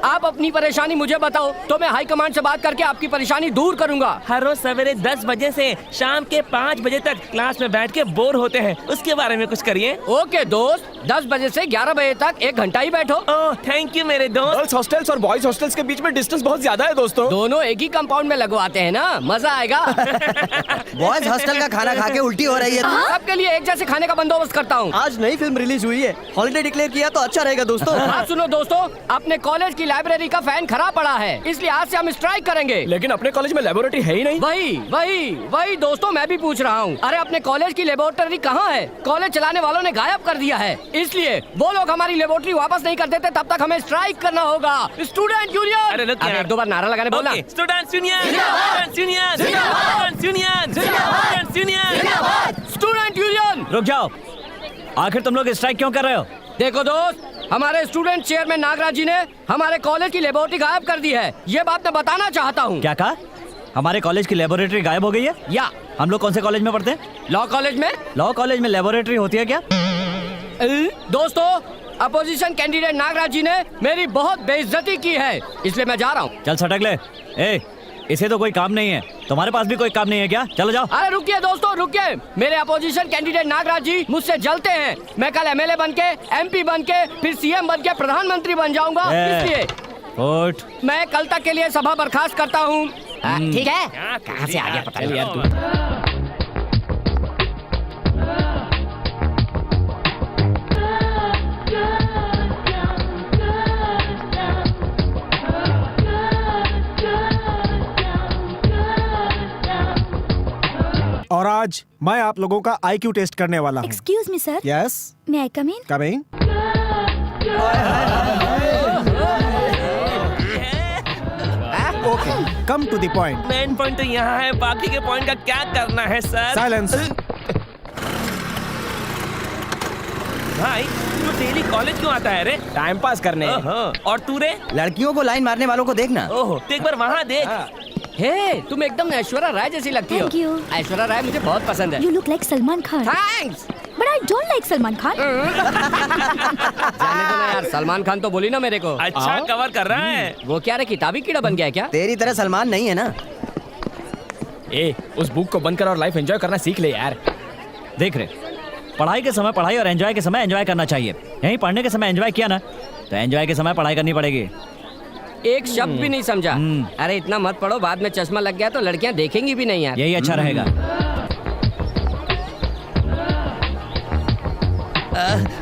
आप अपनी परेशानी मुझे बताओ तो मैं हाई कमांड से बात करके आपकी परेशानी दूर करूंगा। हर रोज सवेरे 10 बजे से शाम के 5 बजे तक क्लास में बैठ के बोर होते हैं, उसके बारे में कुछ करिए। ओके दोस्त, 10 बजे से 11 बजे तक 1 घंटा ही बैठो। ओह थैंक यू मेरे दोस्त। गर्ल्स हॉस्टल्स और बॉयज हॉस्टल्स के बीच में डिस्टेंस बहुत ज्यादा है दोस्तों। दोनों एक ही कंपाउंड में लगवाते हैं ना, मजा आएगा। बॉयज हॉस्टल का खाना खा के उल्टी हो रही है। सबके लिए एक जैसे खाने का बंदोबस्त करता हूँ। आज नई फिल्म रिलीज हुई है, हॉलिडे डिक्लेयर किया तो अच्छा रहेगा दोस्तों। हाँ सुनो दोस्तों, अपने कॉलेज की लाइब्रेरी का फैन खराब पड़ा है, इसलिए आज से हम स्ट्राइक करेंगे। लेकिन अपने कॉलेज में लेबोरेटरी है ही नहीं। वही दोस्तों मैं भी पूछ रहा हूँ। अरे अपने कॉलेज की लेबोरेटरी कहाँ है? कॉलेज चलाने वालों ने गायब कर दिया है, इसलिए वो लोग हमारी लेबोरेटरी वापस नहीं कर देते तब तक हमें स्ट्राइक करना होगा। Student union. अरे रुक यार। एक दो बार नारा लगाने बोलना। Students union, students union, students union, students union, student union. रुक जाओ, आखिर तुम लोग स्ट्राइक क्यों कर रहे हो? देखो दोस्त, हमारे स्टूडेंट चेयरमैन नागराज जी ने हमारे कॉलेज की लेबोरेटरी गायब कर दी है, ये बात मैं बताना चाहता हूँ। क्या कहा? हमारे कॉलेज की लेबोरेटरी गायब हो गई है? या हम लोग कौन से कॉलेज में पढ़ते हैं? लॉ कॉलेज में। लॉ कॉलेज में लेबोरेटरी होती है क्या? दोस्तों, अपोजिशन कैंडिडेट नागराज जी ने मेरी बहुत बेइज्जती की है, इसलिए मैं जा रहा हूँ। चल सटक ले। ए, इसे तो कोई काम नहीं है, तुम्हारे पास भी कोई काम नहीं है क्या? चलो जाओ। अरे रुकिए दोस्तों रुकिए, मेरे अपोजिशन कैंडिडेट नागराज जी मुझसे जलते हैं। मैं कल एमएलए बन के, एमपी बन के, फिर सीएम बन के प्रधानमंत्री बन जाऊंगा, इसलिए उठ। मैं कल तक के लिए सभा बर्खास्त करता हूँ। ठीक है, कहाँ से आ गया पता नहीं यार तू। और आज मैं आप लोगों का IQ टेस्ट करने वाला हूँ। Excuse me sir. Yes, may I come in? Coming. Okay, come to the point. Main point तो यहाँ है, बाकी के पॉइंट का क्या करना है सर? साइलेंस। भाई तू डेली कॉलेज क्यों आता है रे? टाइम पास करने। और तू रे? लड़कियों को लाइन मारने वालों को देखना। ओहो, तो एक बार वहाँ देख। हे, तुम एकदम ऐश्वर्या राय जैसी लगती हो। Thank you. ऐश्वर्या राय मुझे बहुत पसंद है। You look like Salman Khan. Thanks. But I don't like Salman Khan. जाने दो ना यार, सलमान खान तो बोली ना मेरे को। अच्छा कवर कर रहा है। वो क्या रे, किताबी कीड़ा बन गया है क्या? तेरी तरह सलमान नहीं है ना। ए, उस बुक को बंद कर और लाइफ एंजॉय करना सीख ले यार। देख रहे, पढ़ाई के समय पढ़ाई और एंजॉय के समय एंजॉय करना चाहिए। यहीं पढ़ने के समय एंजॉय किया ना, तो एंजॉय के समय पढ़ाई करनी पड़ेगी। एक शब्द भी नहीं समझा। अरे इतना मत पढ़ो, बाद में चश्मा लग गया तो लड़कियां देखेंगी भी नहीं यार। यही अच्छा रहेगा।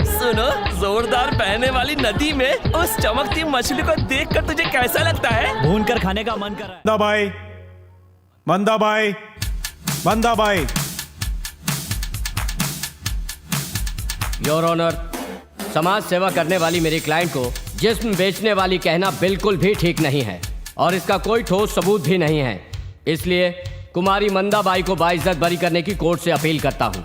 सुनो, जोरदार बहने वाली नदी में उस चमकती मछली को देखकर तुझे कैसा लगता है? भून कर खाने का मन कर रहा है। मंदाबाई, मंदाबाई। योर ऑनर, समाज सेवा करने वाली मेरी क्लाइंट को जिस्म बेचने वाली कहना बिल्कुल भी ठीक नहीं है और इसका कोई ठोस सबूत भी नहीं है, इसलिए कुमारी मंदाबाई को बाइज्जत बरी करने की कोर्ट से अपील करता हूँ।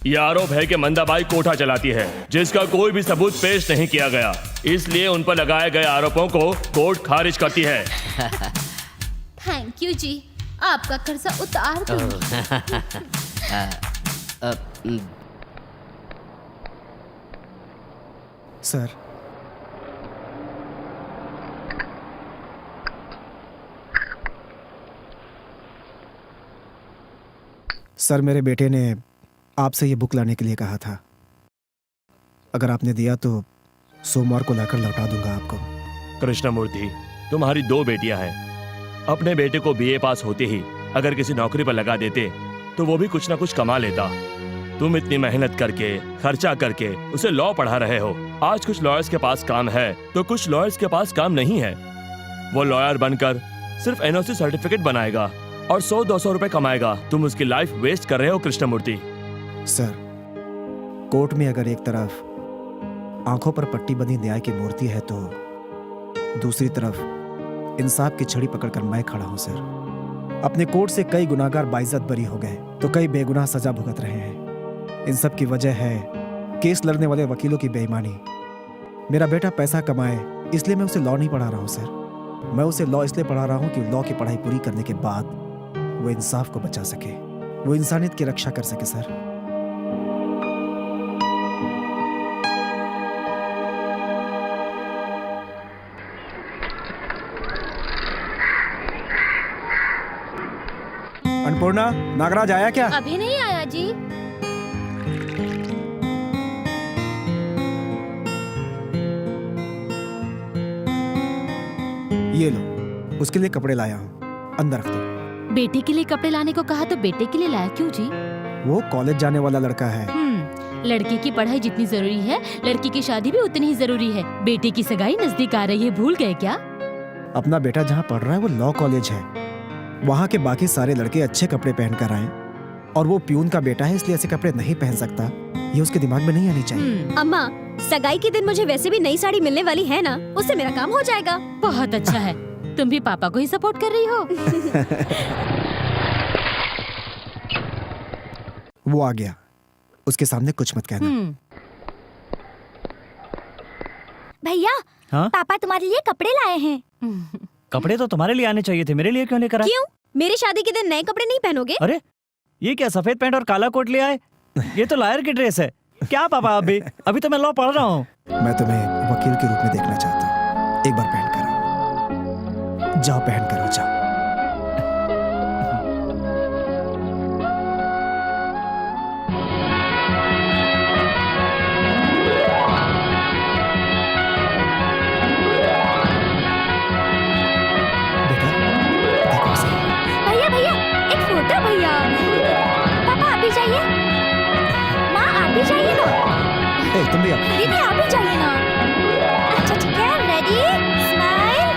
यह आरोप है कि मंदाबाई कोठा चलाती है जिसका कोई भी सबूत पेश नहीं किया गया, इसलिए उन पर लगाए गए आरोपों को कोर्ट खारिज करती है। थैंक यू जी, आपका कर्जा उतार दूंगी। सर, सर मेरे बेटे ने आपसे ये बुक लाने के लिए कहा था। अगर आपने दिया तो सोमवार को लाकर लौटा दूंगा आपको। कृष्णमूर्ति, तुम्हारी 2 बेटियां हैं। अपने बेटे को BA पास होते ही अगर किसी नौकरी पर लगा देते तो वो भी कुछ ना कुछ कमा लेता। तुम इतनी मेहनत करके, खर्चा करके उसे लॉ पढ़ा रहे हो। आज कुछ लॉयर्स के पास काम है तो कुछ लॉयर्स के पास काम नहीं है। वो लॉयर बनकर सिर्फ NOC सर्टिफिकेट बनाएगा और 100-200 रुपए कमाएगा। तुम उसकी लाइफ वेस्ट कर रहे हो कृष्णमूर्ति। सर, कोर्ट में अगर एक तरफ आंखों पर पट्टी बंधी न्याय की मूर्ति है तो दूसरी तरफ इंसाफ की छड़ी पकड़कर मैं खड़ा हूं। सर, अपने कोर्ट से कई गुनाहगार बाइज्जत बरी हो गए तो कई बेगुनाह सजा भुगत रहे हैं। इन सब की वजह है केस लड़ने वाले वकीलों की बेईमानी। मेरा बेटा पैसा कमाए इसलिए मैं उसे लॉ नहीं पढ़ा रहा हूं सर। मैं उसे लॉ इसलिए पढ़ा रहा हूं कि लॉ की पढ़ाई पूरी करने के बाद वो इंसाफ को बचा सके, वो इंसानियत की रक्षा कर सके। सर, अन्नपूर्णा, नागराज आया क्या? अभी नहीं आया जी। ये लो, उसके लिए कपड़े लाया हूँ, अंदर रख दो। बेटे के लिए कपड़े लाने को कहा तो बेटे के लिए लाया क्यों जी? वो कॉलेज जाने वाला लड़का है। लड़के की पढ़ाई जितनी जरूरी है, लड़की की शादी भी उतनी ही जरूरी है। बेटे की सगाई नजदीक आ रही है, भूल गए क्या? अपना बेटा जहाँ पढ़ रहा है वो लॉ कॉलेज है। वहाँ के बाकी सारे लड़के अच्छे कपड़े पहन कर आए और वो प्यून का बेटा है, इसलिए ऐसे कपड़े नहीं पहन सकता। ये उसके दिमाग में नहीं आनी चाहिए। अम्मा, सगाई के दिन मुझे वैसे भी नई साड़ी मिलने वाली है ना, उससे मेरा काम हो जाएगा। बहुत अच्छा है, तुम भी पापा को ही सपोर्ट कर रही हो। वो आ गया, उसके सामने कुछ मत कहना। भैया, हाँ? पापा तुम्हारे लिए कपड़े लाए हैं। कपड़े तो तुम्हारे लिए आने चाहिए थे, मेरे लिए क्यों लेकर आए? क्यों? मेरी शादी के दिन नए कपड़े नहीं पहनोगे? अरे ये क्या सफेद पैंट और काला कोट ले आए? ये तो लायर की ड्रेस है। क्या पापा, अभी तो मैं लॉ पढ़ रहा हूँ। मैं तुम्हें वकील के रूप में देखना चाहता हूँ। एक बार पहन कर आओ। जाओ पहन कर आओ, जाओ। बेटा, देखो सही। भैया भैया, एक फोटो भैया। पापा आप भी जाइए। माँ आप भी जाइए ना। ए, तुम भी आओ। दीदी आप भी जाइए ना। अच्छा ठीक है, ready, smile.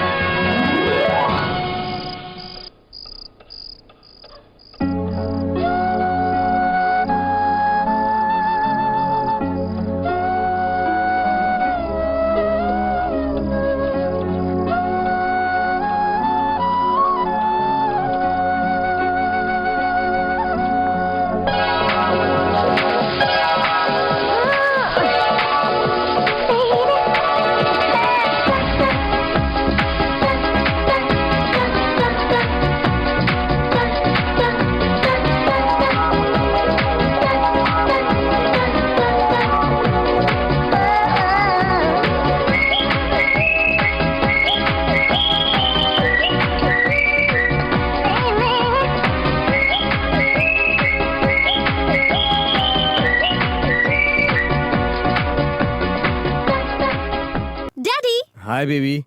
Hi baby.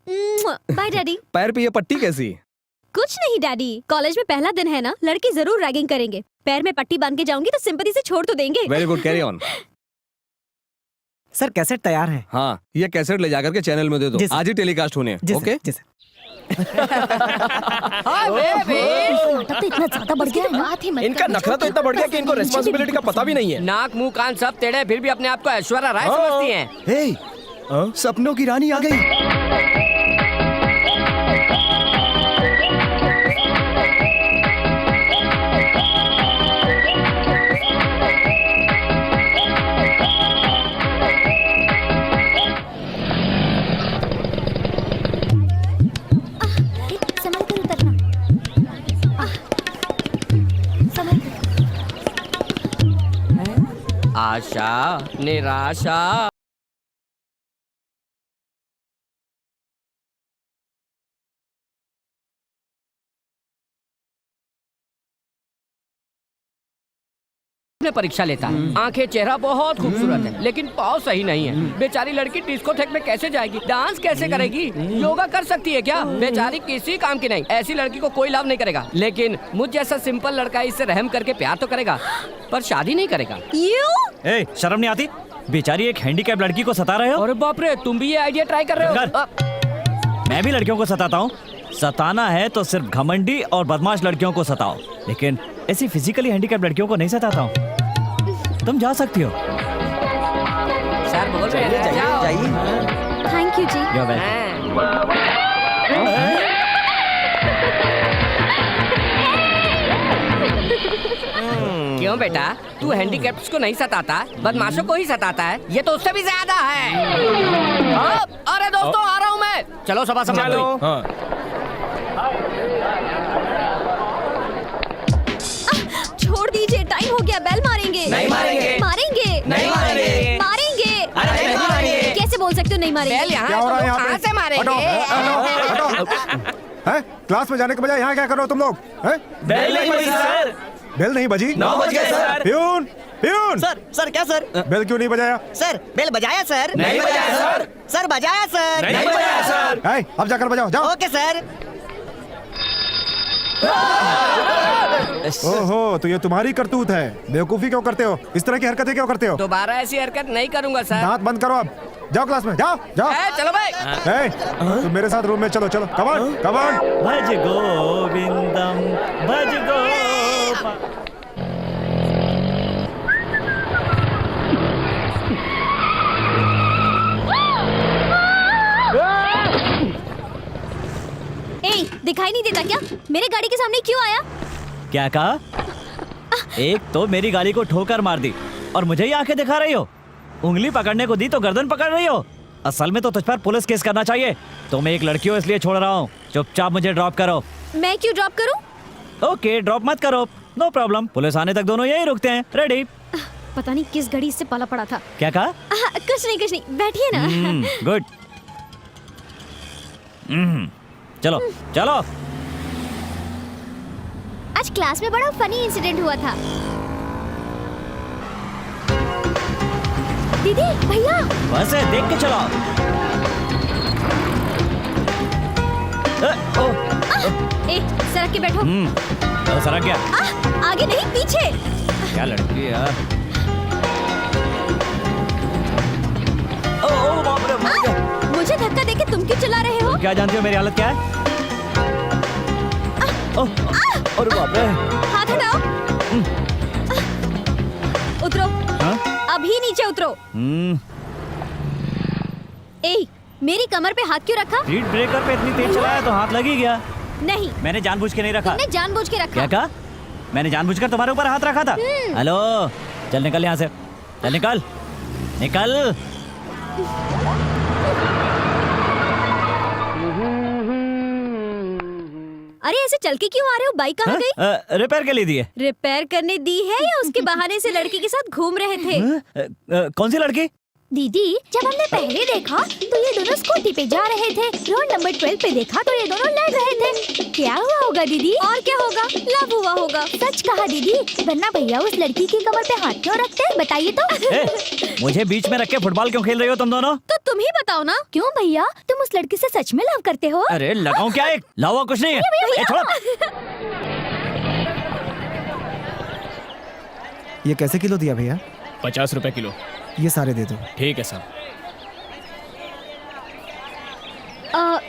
Bye daddy. पैर पे ये पट्टी कैसी? कुछ नहीं डैडी, कॉलेज में पहला दिन है ना, लड़के जरूर रैगिंग करेंगे। पैर में पट्टी बांध के जाऊंगी तो सिंपैथी से छोड़ तो देंगे। Very good, carry on. Sir cassette तैयार है। हाँ, ये कैसेट ले जाकर के चैनल में दे दो, आज ही टेलीकास्ट होने हैं। ओके? नाटक तो इतना ज्यादा बढ़ गया है ना। बात ही मत इनका कर, नखरा तो इतना बढ़ गया कि इनको रिस्पांसिबिलिटी का पता भी नहीं है। नाक मुंह कान सब टेढ़े, फिर भी अपने आप को ऐश्वर्या राय समझती हैं। हे, सपनों की रानी आ गई। संभल कर उतरना। संभल कर। आशा निराशा। में परीक्षा लेता है, आंखें चेहरा बहुत खूबसूरत है, लेकिन पाँव सही नहीं है। बेचारी लड़की डिस्कोथेक में कैसे जाएगी, डांस कैसे करेगी, योगा कर सकती है क्या? बेचारी किसी काम की नहीं। ऐसी लड़की को कोई लाभ नहीं करेगा, लेकिन मुझ जैसा सिंपल लड़का इससे रहम करके प्यार तो करेगा, पर शादी नहीं करेगा। ए, शर्म नहीं आती? बेचारी एक हैंडीकैप लड़की को सता रहे हो। अरे बाप रे, तुम भी ये आइडिया ट्राई कर रहे हो? मैं भी लड़कियों को सताता हूँ। सताना है तो सिर्फ घमंडी और बदमाश लड़कियों को सताओ, लेकिन ऐसी फिजिकली हैंडीकैप लड़कियों को नहीं सताता हूँ। तुम जा सकती हो। सर बोल रहे हैं, जाओ। थैंक यू जी। You're welcome। क्यों बेटा, तू हैंडीकैप्स को नहीं सताता, बदमाशों को ही सताता है। ये तो उससे भी ज्यादा है। अरे दोस्तों, आ रहा हूँ मैं। चलो सभा संभाल लो। छोड़ दीजिए, टाइम हो गया, बेल मारेंगे। नहीं मारेंगे। मारेंगे। नहीं मारेंगे। मारेंगे। अरे नहीं मारेंगे। कैसे बोल सकते हो नहीं मारेंगे? बेल यहाँ क्या हो रहा है यहाँ पे? कहाँ से मारेंगे? हैं? क्लास में जाने के बजाय यहाँ क्या कर रहे हो तुम लोग? हैं? बेल नहीं बजी सर। बेल नहीं बजी? 9 बज गए सर। प्यून, प्यून, सर क्या सर? बेल क्यों नहीं बजाया? सर बेल बजाया सर। नहीं बजाया सर। सर बजाया सर। नहीं बजाया सर। हैं? अब जाकर बजाओ, जाओ। Okay sir. ओहो, तो ये तुम्हारी करतूत है। बेवकूफी क्यों करते हो? इस तरह की हरकतें क्यों करते हो? दोबारा ऐसी हरकत नहीं करूंगा सर। दांत बंद करो अब। जाओ क्लास में, जाओ, जाओ। चलो भाई। तुम मेरे साथ रूम में चलो, चलो, कम ऑन, कम ऑन। भज गोविंदम भज गोपा ए, दिखाई नहीं देता क्या? मेरे गाड़ी के सामने क्यों आया? क्या कहा? एक तो मेरी गाड़ी को ठोकर मार दी और मुझे ही आंखें दिखा रही हो। उंगली पकड़ने को दी तो गर्दन पकड़ रही हो। असल में तो तुझ पर पुलिस केस करना चाहिए। तुम एक लड़की हो इसलिए छोड़ रहा हूँ। चुपचाप मुझे ड्रॉप करो। मैं क्यों ड्रॉप करूं? ओके, ड्रॉप मत करो, नो प्रॉब्लम। पुलिस आने तक दोनों यही रुकते हैं। रेडी? पता नहीं किस घड़ी इससे पाला पड़ा था। क्या कहा? कुछ नहीं, बैठिए ना। गुड। चलो चलो। आज क्लास में बड़ा फनी इंसिडेंट हुआ था। दीदी, भैया। बस है, देख के चलाओ। ए, सड़क के बैठो। सड़क क्या? आगे नहीं, पीछे। क्या लड़की है यार। ओ बाप रे, मर गया। मुझे धक्का देके तुम क्यों चला रहे हो? क्या जानती हो मेरी हालत क्या है? अरे बाप रे। हाथ हटाओ। उतरो। हाँ? अभी नीचे उतरो। ए, मेरी कमर पे हाथ क्यों रखा? स्पीड ब्रेकर पे इतनी तेज चलाया तो हाथ लग ही गया। नहीं, मैंने जानबूझ के नहीं रखा। तुमने जानबूझ के रखा। क्या कहा? मैंने जानबूझकर तुम्हारे ऊपर हाथ रखा था। हेलो, चल निकल यहाँ से। चल निकल, निकल। अरे ऐसे चल के क्यों आ रहे हो? बाइक कहाँ गई? रिपेयर के लिए दिए। रिपेयर करने दी है या उसके बहाने से लड़की के साथ घूम रहे थे? कौन सी लड़की? दीदी, जब हमने पहले देखा तो ये दोनों स्कूटी पे जा रहे थे। रोड नंबर 12 पे देखा तो ये दोनों लड़ रहे थे। क्या हुआ होगा दीदी? और क्या होगा? लव हुआ होगा। सच कहा दीदी, वरना भैया उस लड़की की कमर पे हाथ क्यों रखते हैं? बताइए तो। मुझे बीच में रख के फुटबॉल क्यों खेल रही हो तुम दोनों? तो तुम ही बताओ ना। क्यों भैया, तुम उस लड़की से सच में लव करते हो? अरे लगाऊं क्या? एक लावा कुछ नहीं है। छोड़ो। ये कैसे किलो दिया भैया? 50 रुपए किलो। ये सारे दे दो। ठीक है सर।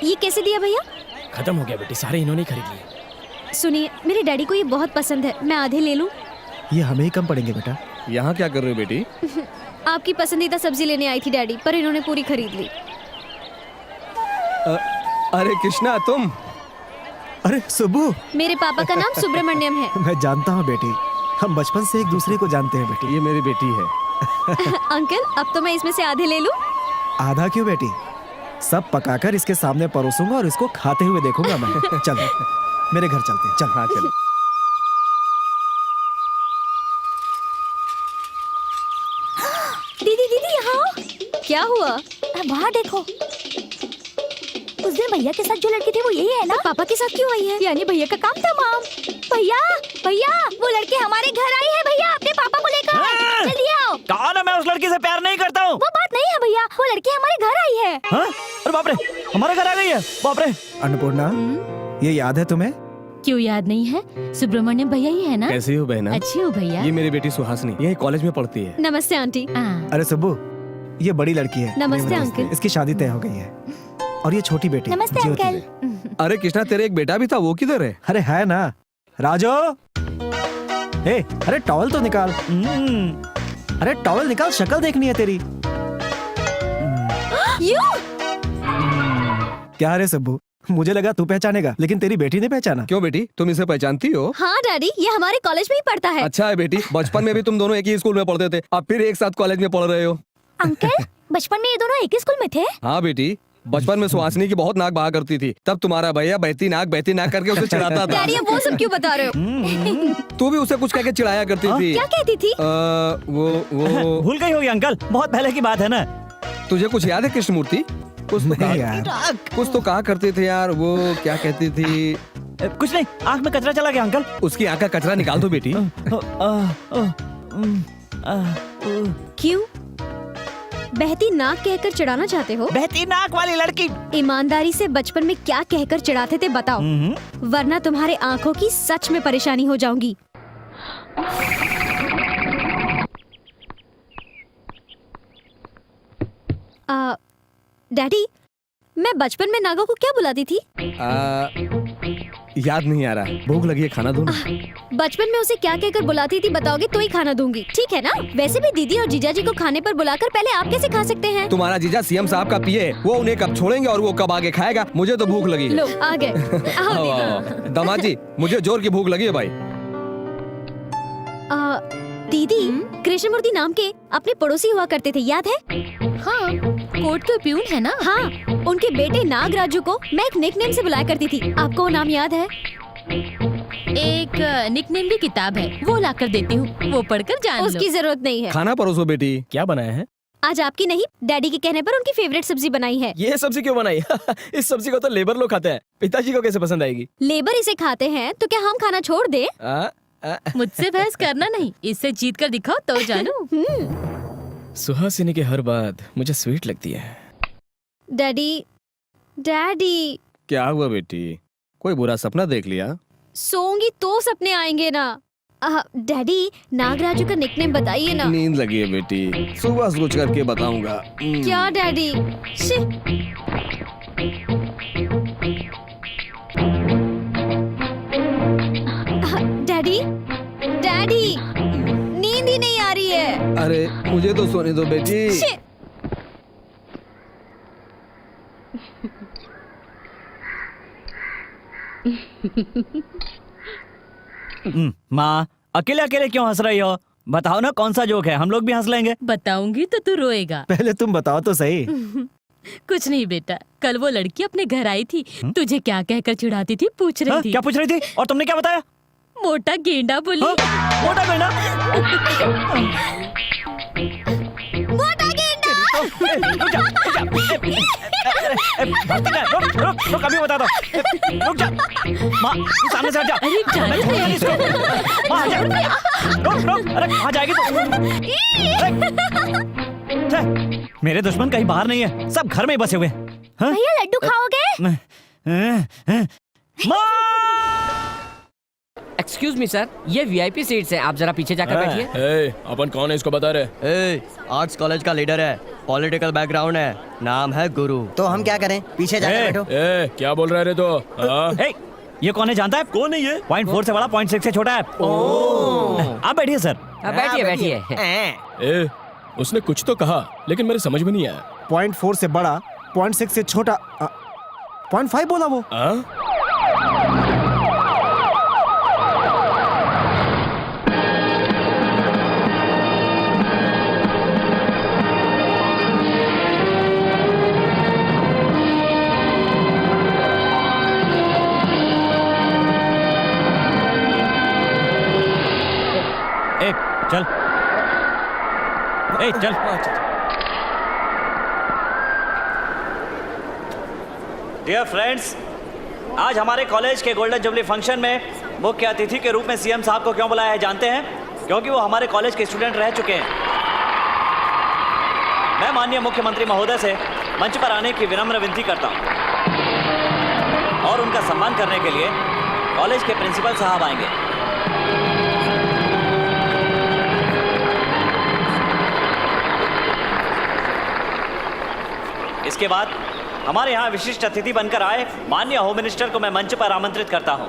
ये कैसे दिया भैया? खत्म हो गया बेटी, सारे इन्होंने खरीद लिए। सुनिए, मेरे डैडी को ये बहुत पसंद है। मैं आधे ले लूं? ये हमें ही कम पड़ेंगे बेटा। यहाँ क्या कर रहे हो बेटी? आपकी पसंदीदा सब्जी लेने आई थी डैडी, पर इन्होंने पूरी खरीद ली। अरे कृष्णा, तुम? अरे सुब्बू, मेरे पापा का नाम सुब्रमण्यम है। मैं जानता हूँ बेटी, हम बचपन से एक दूसरे को जानते हैं बेटी। ये मेरी बेटी है। अंकल, अब तो मैं इसमें से आधे ले लूं? आधा क्यों बेटी? सब पकाकर इसके सामने परोसूंगा और इसको खाते हुए देखूंगा मैं। चल मेरे घर चलते हैं, चल। हाँ चलो। दीदी दीदी, यहाँ क्या हुआ? वहाँ देखो। उस दिन भैया के साथ जो लड़की थी वो यही है ना? तो पापा के साथ क्यों आई है? यानी भैया का काम तमाम। भैया, भैया, वो लड़की हमारे घर आई है। भैया, अपने पापा को लेकर जल्दी आओ। कहा ना मैं उस लड़की से प्यार नहीं करता हूँ। वो बात नहीं है भैया, वो लड़की हमारे घर आई है। हाँ? अरे बाप रे, हमारे घर आ गई है। बाप रे। अन्नपूर्णा, ये याद है तुम्हें? क्यों याद नहीं है? सुब्रमण्यम भैया ही है ना? कैसी हो बहना? अच्छी हो भैया। ये मेरी बेटी सुहासिनी, यही कॉलेज में पढ़ती है। नमस्ते आंटी। अरे सुब्बू, ये बड़ी लड़की है। नमस्ते अंकल। इसकी शादी तय हो गई है और ये छोटी बेटी नमस्ते ज्योति अंकल। है। अरे कृष्णा, तेरे एक बेटा भी था, वो किधर है? अरे है ना, राजो। अरे टॉवल तो निकाल। अरे टॉवल निकाल, शक्ल देखनी है तेरी। क्या रे सब्बू, मुझे लगा तू पहचानेगा, लेकिन तेरी बेटी ने पहचाना। क्यों बेटी, तुम इसे पहचानती हो? हाँ डैडी, ये हमारे कॉलेज में ही पढ़ता है। अच्छा है बेटी, बचपन में भी तुम दोनों एक ही स्कूल में पढ़ते थे, अब फिर एक साथ कॉलेज में पढ़ रहे हो। अंकल, बचपन में ये दोनों एक ही स्कूल में थे? हाँ बेटी, बचपन में सुहासिनी की बहुत नाक बहा करती थी, तब तुम्हारा भैया बहती नाक करके उसे चिढ़ाता था। डैडी, अब वो सब क्यों बता रहे हो? तू भी उसे कुछ कह के चिढ़ाया करती थी। क्या कहती थी? वो भूल गई होगी अंकल, बहुत पहले की बात है ना। तुझे कुछ याद है कृष्णमूर्ति? कुछ तो कहा करते थे यार, वो क्या कहती थी? कुछ नहीं, आंख में कचरा चला गया अंकल। उसकी आंख का कचरा निकाल दो बेटी। क्यों? बहती नाक कहकर चिढ़ाना चाहते हो? बहती नाक वाली लड़की। ईमानदारी से बचपन में क्या कहकर चिढ़ाते थे बताओ, वरना तुम्हारे आंखों की सच में परेशानी हो जाऊंगी। डैडी, मैं बचपन में नागा को क्या बुलाती थी? याद नहीं आ रहा, भूख लगी है, खाना दूं? बचपन में उसे क्या कहकर बुलाती थी बताओगे तो ही खाना दूंगी, ठीक है ना? वैसे भी दीदी और जीजा जी को खाने पर बुलाकर पहले आप कैसे खा सकते हैं? तुम्हारा जीजा सीएम साहब का पीए, वो उन्हें कब छोड़ेंगे और वो कब आगे खाएगा? मुझे तो भूख लगी है। लो आ गए। आओ दामाद जी, मुझे जोर की भूख लगी है भाई। दीदी, कृष्णमूर्ति नाम के अपने पड़ोसी हुआ करते थे, याद है? हाँ, कोर्ट के प्यून है ना? हाँ, उनके बेटे नागराजू को मैं एक निकनेम से बुलाया करती थी। आपको वो नाम याद है? एक निकनेम भी किताब है, वो लाकर देती हूँ, वो पढ़कर जान लो। उसकी जरूरत नहीं है। खाना परोसो बेटी। क्या बनाया है? आज आपकी नहीं, डैडी के कहने पर उनकी फेवरेट सब्जी बनाई है। ये सब्जी क्यों बनाई? इस सब्जी को तो लेबर लोग खाते हैं, पिताजी को कैसे पसंद आएगी? लेबर इसे खाते हैं तो क्या हम खाना छोड़ दे? मुझसे बहस करना नहीं, इससे जीत कर दिखाओ तो जानू। सुहासिनी की हर बात मुझे स्वीट लगती है। Daddy, daddy. क्या हुआ बेटी, कोई बुरा सपना देख लिया? सोऊंगी तो सपने आएंगे ना। डैडी, नागराजू का निकनेम बताइए ना। नींद लगी है बेटी, सुबह सोच करके बताऊंगा। क्या डैडी? डैडी, डैडी, नींद ही नहीं आ रही है। अरे मुझे तो सोने दो बेटी। माँ, अकेले अकेले क्यों हंस रही हो? बताओ ना कौन सा जोक है, हम लोग भी हंस लेंगे। बताऊंगी तो तू रोएगा। पहले तुम बताओ तो सही। कुछ नहीं बेटा, कल वो लड़की अपने घर आई थी, तुझे क्या कहकर चिढ़ाती थी पूछ रही थी। क्या पूछ रही थी और तुमने क्या बताया? मोटा गेंडा बोली। मोटा गेंडा? मोटा गेंडा। रुक, अभी बता दो। रुक जा, माँ सामने से हट जा। अरे जाने दे इसको। माँ हट जा। रुक, अरे कहाँ जाएगी तू? मेरे दुश्मन कहीं बाहर नहीं है, सब घर में ही बसे हुए। भैया लड्डू खाओगे? एक्सक्यूज मी सर, ये वीआईपी सीट्स हैं, आप जरा पीछे जाकर बैठिए। अपन कौन है इसको बता रहे? आर्ट्स कॉलेज का लीडर है, पॉलिटिकल बैकग्राउंड है, नाम है गुरु। तो हम क्या करें, पीछे जाकर बैठो। क्या बोल रहे तो? ये कौन है जानता है? कौन है ये? 0.4 से बड़ा 0.6 से छोटा है। आप बैठिए सर। बैठिए बैठिए। उसने कुछ तो कहा लेकिन मेरे समझ में नहीं आया। 0.4 से बड़ा, 0.6 से छोटा, 0.5 बोला वो। चल, चल। डियर फ्रेंड्स, आज हमारे कॉलेज के गोल्डन जुबली फंक्शन में मुख्य अतिथि के रूप में सीएम साहब को क्यों बुलाया है जानते हैं? क्योंकि वो हमारे कॉलेज के स्टूडेंट रह चुके हैं। मैं माननीय मुख्यमंत्री महोदय से मंच पर आने की विनम्र विनती करता हूं और उनका सम्मान करने के लिए कॉलेज के प्रिंसिपल साहब आएंगे। इसके बाद हमारे यहाँ विशिष्ट अतिथि बनकर आए माननीय होम मिनिस्टर को मैं मंच पर आमंत्रित करता हूँ।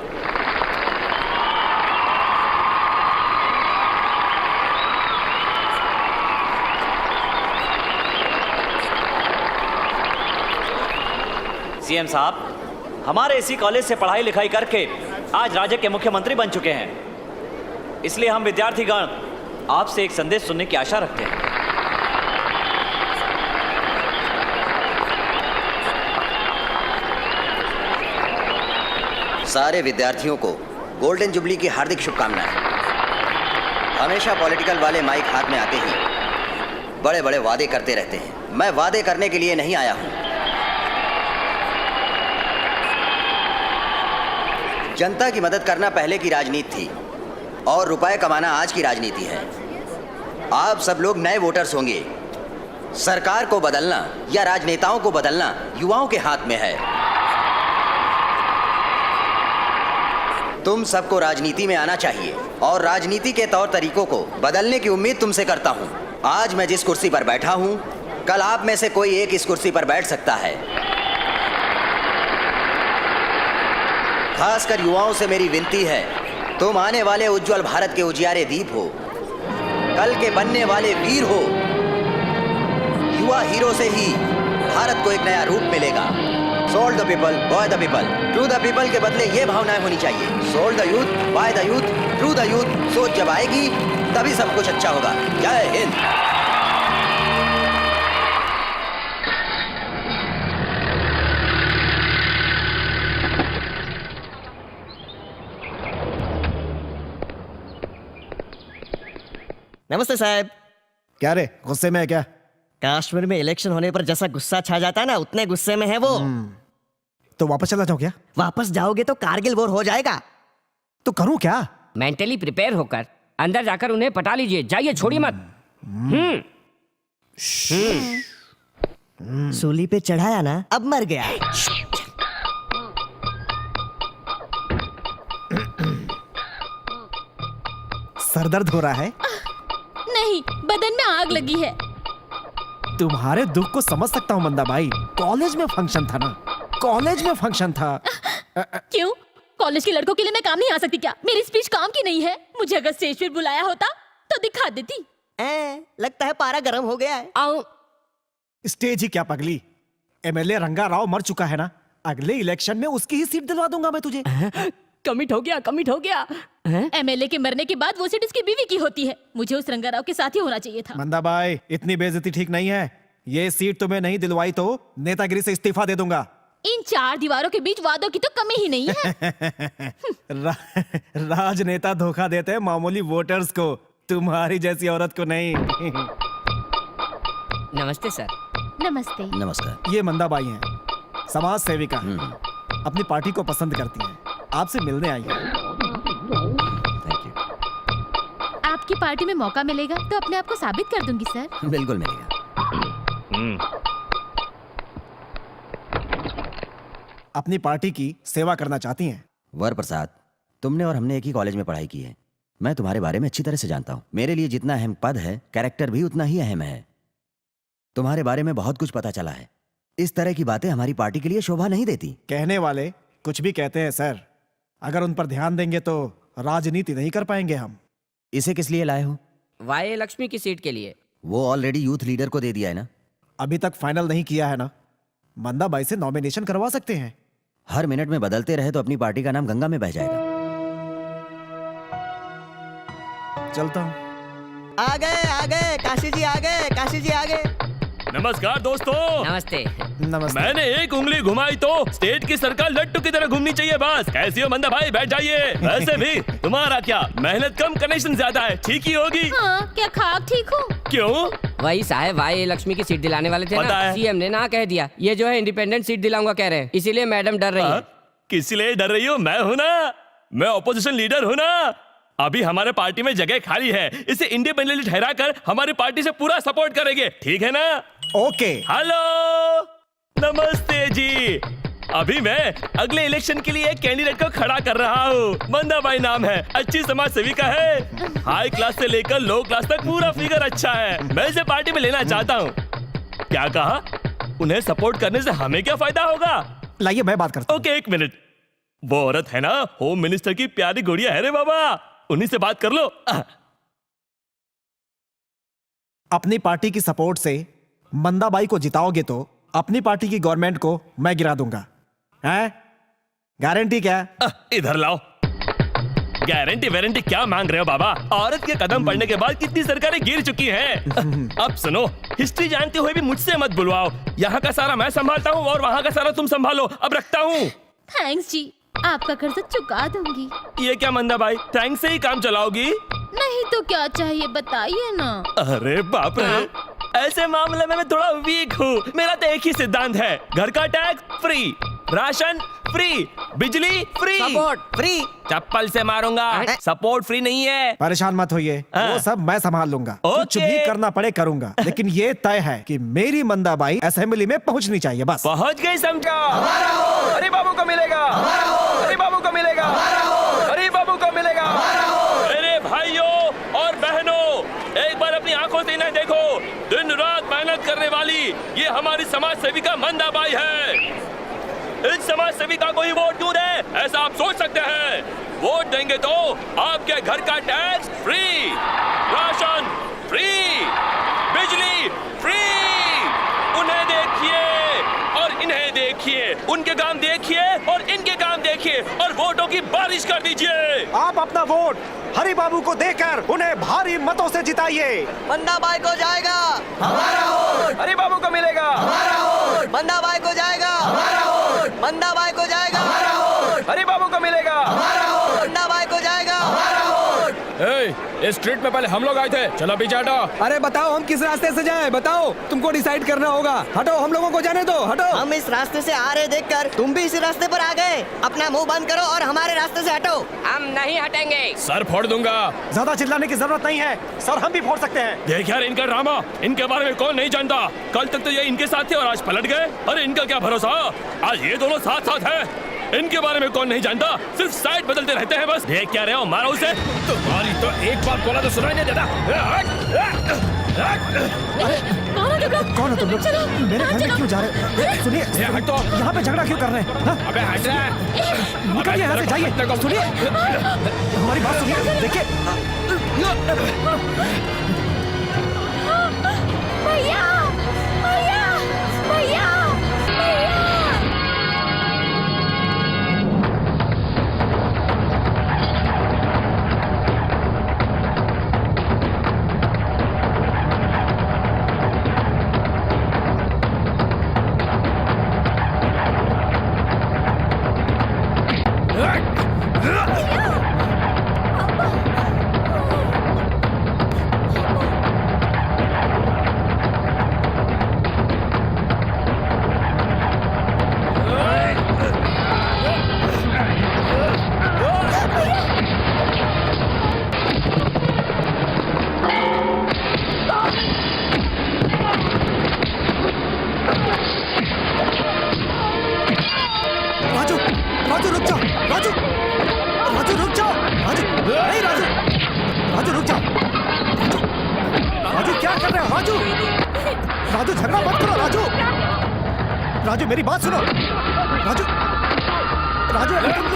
सीएम साहब हमारे इसी कॉलेज से पढ़ाई लिखाई करके आज राज्य के मुख्यमंत्री बन चुके हैं, इसलिए हम विद्यार्थीगण आपसे एक संदेश सुनने की आशा रखते हैं। सारे विद्यार्थियों को गोल्डन जुबली की हार्दिक शुभकामनाएं। हमेशा पॉलिटिकल वाले माइक हाथ में आते ही बड़े बड़े वादे करते रहते हैं। मैं वादे करने के लिए नहीं आया हूं, जनता की मदद करना पहले की राजनीति थी और रुपए कमाना आज की राजनीति है। आप सब लोग नए वोटर्स होंगे। सरकार को बदलना या राजनेताओं को बदलना युवाओं के हाथ में है। तुम सबको राजनीति में आना चाहिए और राजनीति के तौर तरीकों को बदलने की उम्मीद तुमसे करता हूं। आज मैं जिस कुर्सी पर बैठा हूं, कल आप में से कोई एक इस कुर्सी पर बैठ सकता है। खासकर युवाओं से मेरी विनती है, तुम आने वाले उज्जवल भारत के उजियारे दीप हो, कल के बनने वाले वीर हो। युवा हीरो से ही भारत को एक नया रूप मिलेगा। Sold the people, by the people, to the people के बदले ये भावनाएं होनी चाहिए। Sold the youth, by the youth, through the youth. सोच जब आएगी तभी सब कुछ अच्छा होगा। जय हिंद। नमस्ते साहब। क्या रे, गुस्से में है क्या? कश्मीर में इलेक्शन होने पर जैसा गुस्सा छा जाता है ना, उतने गुस्से में है वो। तो वापस चला जाओ क्या? वापस जाओगे तो कारगिल वॉर हो जाएगा। तो करूं क्या? मेंटली प्रिपेयर होकर अंदर जाकर उन्हें पटा लीजिए। जाइए, छोड़िए मत। सूली पे चढ़ाया ना, अब मर गया। सरदर्द हो रहा है? नहीं, बदन में आग लगी है। तुम्हारे दुख को समझ सकता हूँ मंदा भाई। कॉलेज में फंक्शन था ना, कॉलेज में फंक्शन था। क्यों? कॉलेज के लड़कों के लिए मैं काम नहीं आ सकती क्या? मेरी स्पीच काम की नहीं है? मुझे अगर स्टेज पर बुलाया होता तो दिखा देती। लगता है पारा गर्म हो गया है। आओ। स्टेज ही क्या पगली, एमएलए रंगा राव मर चुका है ना। अगले इलेक्शन में उसकी ही सीट दिलवा दूंगा मैं तुझे। कमिट हो गया, कमिट हो गया। एमएलए के मरने के बाद वो सीट उसकी बीवी की होती है। मुझे उस रंगाराव के साथ ही होना चाहिए था। मंदा भाई, इतनी बेइज्जती ठीक नहीं है। ये सीट तुम्हें नहीं दिलवाई तो नेतागिरी से इस्तीफा दे दूंगा। इन चार दीवारों के बीच वादों की तो कमी ही नहीं है। राजनेता धोखा देते हैं मामूली वोटर्स को, तुम्हारी जैसी औरत को नहीं। नमस्ते सर। नमस्ते। नमस्कार। ये मंदा बाई हैं, समाज सेविका, अपनी पार्टी को पसंद करती हैं, आपसे मिलने आई हैं। Thank you. आपकी पार्टी में मौका मिलेगा तो अपने आप को साबित कर दूंगी सर। बिल्कुल मिलेगा। अपनी पार्टी की सेवा करना चाहती हैं। वर प्रसाद, तुमने और हमने एक ही कॉलेज में पढ़ाई की है। मैं तुम्हारे बारे में अच्छी तरह से जानता हूँ। मेरे लिए जितना अहम पद है, कैरेक्टर भी उतना ही अहम है। तुम्हारे बारे में बहुत कुछ पता चला है। इस तरह की बातें हमारी पार्टी के लिए शोभा नहीं देती। कहने वाले कुछ भी कहते हैं सर, अगर उन पर ध्यान देंगे तो राजनीति नहीं कर पाएंगे हम। इसे किस लिए लाए हो? वाई लक्ष्मी की सीट के लिए। वो ऑलरेडी यूथ लीडर को दे दिया है ना। अभी तक फाइनल नहीं किया है ना। मंदा बाई से नॉमिनेशन करवा सकते हैं। हर मिनट में बदलते रहे तो अपनी पार्टी का नाम गंगा में बह जाएगा। चलता हूँ। आ गए काशी जी, आ गए काशी जी, आ गए। नमस्कार दोस्तों। नमस्ते। नमस्ते। मैंने एक उंगली घुमाई तो स्टेट की सरकार लट्टू की तरह घूमनी चाहिए बस। कैसी हो मंदा भाई, बैठ जाइए। वैसे भी तुम्हारा क्या, मेहनत कम कनेक्शन ज्यादा है, ठीक ही होगी। हाँ, क्या खाक ठीक हो? क्यों? वही साहब, वाई लक्ष्मी की सीट दिलाने वाले थे पता ना। है। सीएम ने ना कह दिया। ये जो है इंडिपेंडेंट सीट दिलाऊंगा कह रहे हैं, इसीलिए मैडम डर रही है। किस लिए डर रही हो? मैं हूं ना, मैं ऑपोजिशन लीडर हूं ना। अभी हमारे पार्टी में जगह खाली है, इसे इंडिपेंडेंटली ठहरा कर हमारी पार्टी से पूरा सपोर्ट करेंगे, ठीक है ना? ओके। हेलो, नमस्ते जी। अभी मैं अगले इलेक्शन के लिए एक कैंडिडेट को खड़ा कर रहा हूँ। मंदा बाई नाम है, अच्छी समाज सेविका है। हाई क्लास से लेकर लो क्लास तक पूरा फिगर अच्छा है। मैं इसे पार्टी में लेना चाहता हूँ। क्या कहा? उन्हें सपोर्ट करने से हमें क्या फायदा होगा? लाइए मैं बात करता हूँ। ओके, एक मिनट। वो औरत है ना, होम मिनिस्टर की प्यारी गुड़िया है रे बाबा, उन्हीं से बात कर लो। अपनी पार्टी की सपोर्ट से मंदा बाई को जिताओगे तो अपनी पार्टी की गवर्नमेंट को मैं गिरा दूंगा। हैं? गारंटी क्या? इधर लाओ। गारंटी वारंटी क्या मांग रहे हो बाबा? औरत के कदम पड़ने के बाद कितनी सरकारें गिर चुकी हैं। अब सुनो, हिस्ट्री जानते हुए भी मुझसे मत बुलवाओ। यहाँ का सारा मैं संभालता हूँ और वहाँ का सारा तुम संभालो। अब रखता हूँ। थैंक्स जी, आपका कर्ज चुका दूंगी। ये क्या मंदा भाई, थैंक्स से ही काम चलाओगी? नहीं तो क्या चाहिए बताइए ना। अरे बाप रे, ऐसे मामले में मैं थोड़ा वीक हूँ। मेरा तो एक ही सिद्धांत है, घर का टैक्स फ्री, राशन फ्री, बिजली फ्री, सपोर्ट फ्री। चप्पल से मारूंगा, सपोर्ट फ्री नहीं है। परेशान मत होइए, वो सब मैं संभाल लूंगा। ओके। कुछ भी करना पड़े करूंगा, लेकिन ये तय है कि मेरी मंदाबाई असेंबली में पहुंचनी चाहिए बस। पहुंच गई समझा। अरे बाबू को मिलेगा, अरे बाबू को मिलेगा, अरे बाबू को मिलेगा। मेरे भाइयों और बहनों, एक बार अपनी आंखों से इन्हें देखो। दिन रात मेहनत करने वाली ये हमारी समाज सेविका मंदाबाई है। इस समाज सेविका को ही वोट क्यों दें, ऐसा आप सोच सकते हैं। वोट देंगे तो आपके घर का टैक्स फ्री, राशन फ्री, बिजली फ्री। उन्हें देखिए और इन्हें देखिए, उनके काम देखिए और इनके काम देखिए और वोटों की बारिश कर दीजिए। आप अपना वोट हरि बाबू को देकर उन्हें भारी मतों से जिताइए। मंदाबाई को जाएगा हमारा वोट, हरि बाबू को मिलेगा हमारा वोट, मंदाबाई को जाएगा हमारा वोट, मंदाबाई को जाएगा हमारा वोट, हरि बाबू को मिलेगा हमारा वोट, मंदाबाई को जाएगा हमारा वोट। इस स्ट्रीट में पहले हम लोग आए थे, चलो पीछे हटो। अरे बताओ हम किस रास्ते से जाएं? बताओ, तुमको डिसाइड करना होगा। हटो, हम लोगों को जाने दो, हटो। हम इस रास्ते से आ रहे देखकर तुम भी इसी रास्ते पर आ गए। अपना मुंह बंद करो और हमारे रास्ते से हटो। हम नहीं हटेंगे। सर फोड़ दूंगा। ज्यादा चिल्लाने की जरूरत नहीं है सर, हम भी फोड़ सकते हैं। देख यार इनका ड्रामा, इनके बारे में कौन नहीं जानता। कल तक तो ये इनके साथ थे और आज पलट गए। अरे इनका क्या भरोसा, आज ये दोनों साथ साथ हैं। इनके बारे में कौन नहीं जानता, सिर्फ साइड बदलते रहते हैं बस। देख क्या रहे हो, मारो उसे। तुम्हारी तो एक बार बोला तो सुनाई नहीं देता। कौन हो तुम लोग? मेरे घर में क्यों जा रहे हैं? सुनिए, हटो। यहाँ पे झगड़ा क्यों कर रहे हैं? हाँ? अबे हट रहा है। निकलिए यहाँ से, जाइए। सुनिए, हमारी बात सुनिए, देखिए। भैया भैया भैया भैया। राजू, राजू रुक जाओ, राजू, राजू रुक जाओ, राजू, नहीं राजू, राजू रुक जाओ, राजू, राजू क्या कर रहे हो, राजू, राजू झगड़ा मत करो, राजू, राजू मेरी बात सुनो, राजू, राजू अगर तुम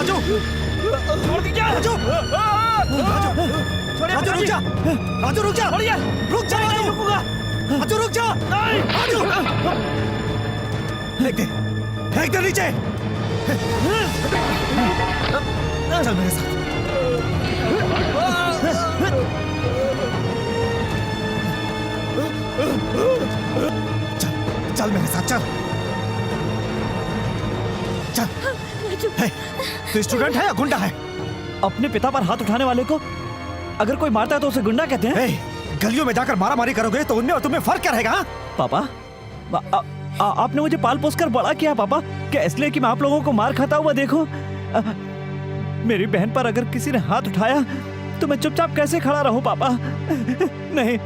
राजू छोड़ दीजिए राजू राजू रुक जा राजू रुक जा रुक जा राजू रुकूंगा राजू रुक जा राजू फेंक दे नीचे चल मेरे साथ चल मेरे साथ चल चल तू स्टूडेंट है या गुंडा है? अपने पिता पर हाथ उठाने वाले को अगर कोई मारता है तो उसे गुंडा कहते हैं। गलियों में जाकर मारा मारी करोगे तो उनमें और तुम्हें फर्क क्या रहेगा? पापा आपने मुझे पाल पोस कर बड़ा किया पापा, क्या इसलिए कि मैं आप लोगों को मार खाता हुआ देखूं? मेरी बहन पर अगर किसी ने हाथ उठाया तो मैं चुपचाप कैसे खड़ा रहूं पापा? नहीं,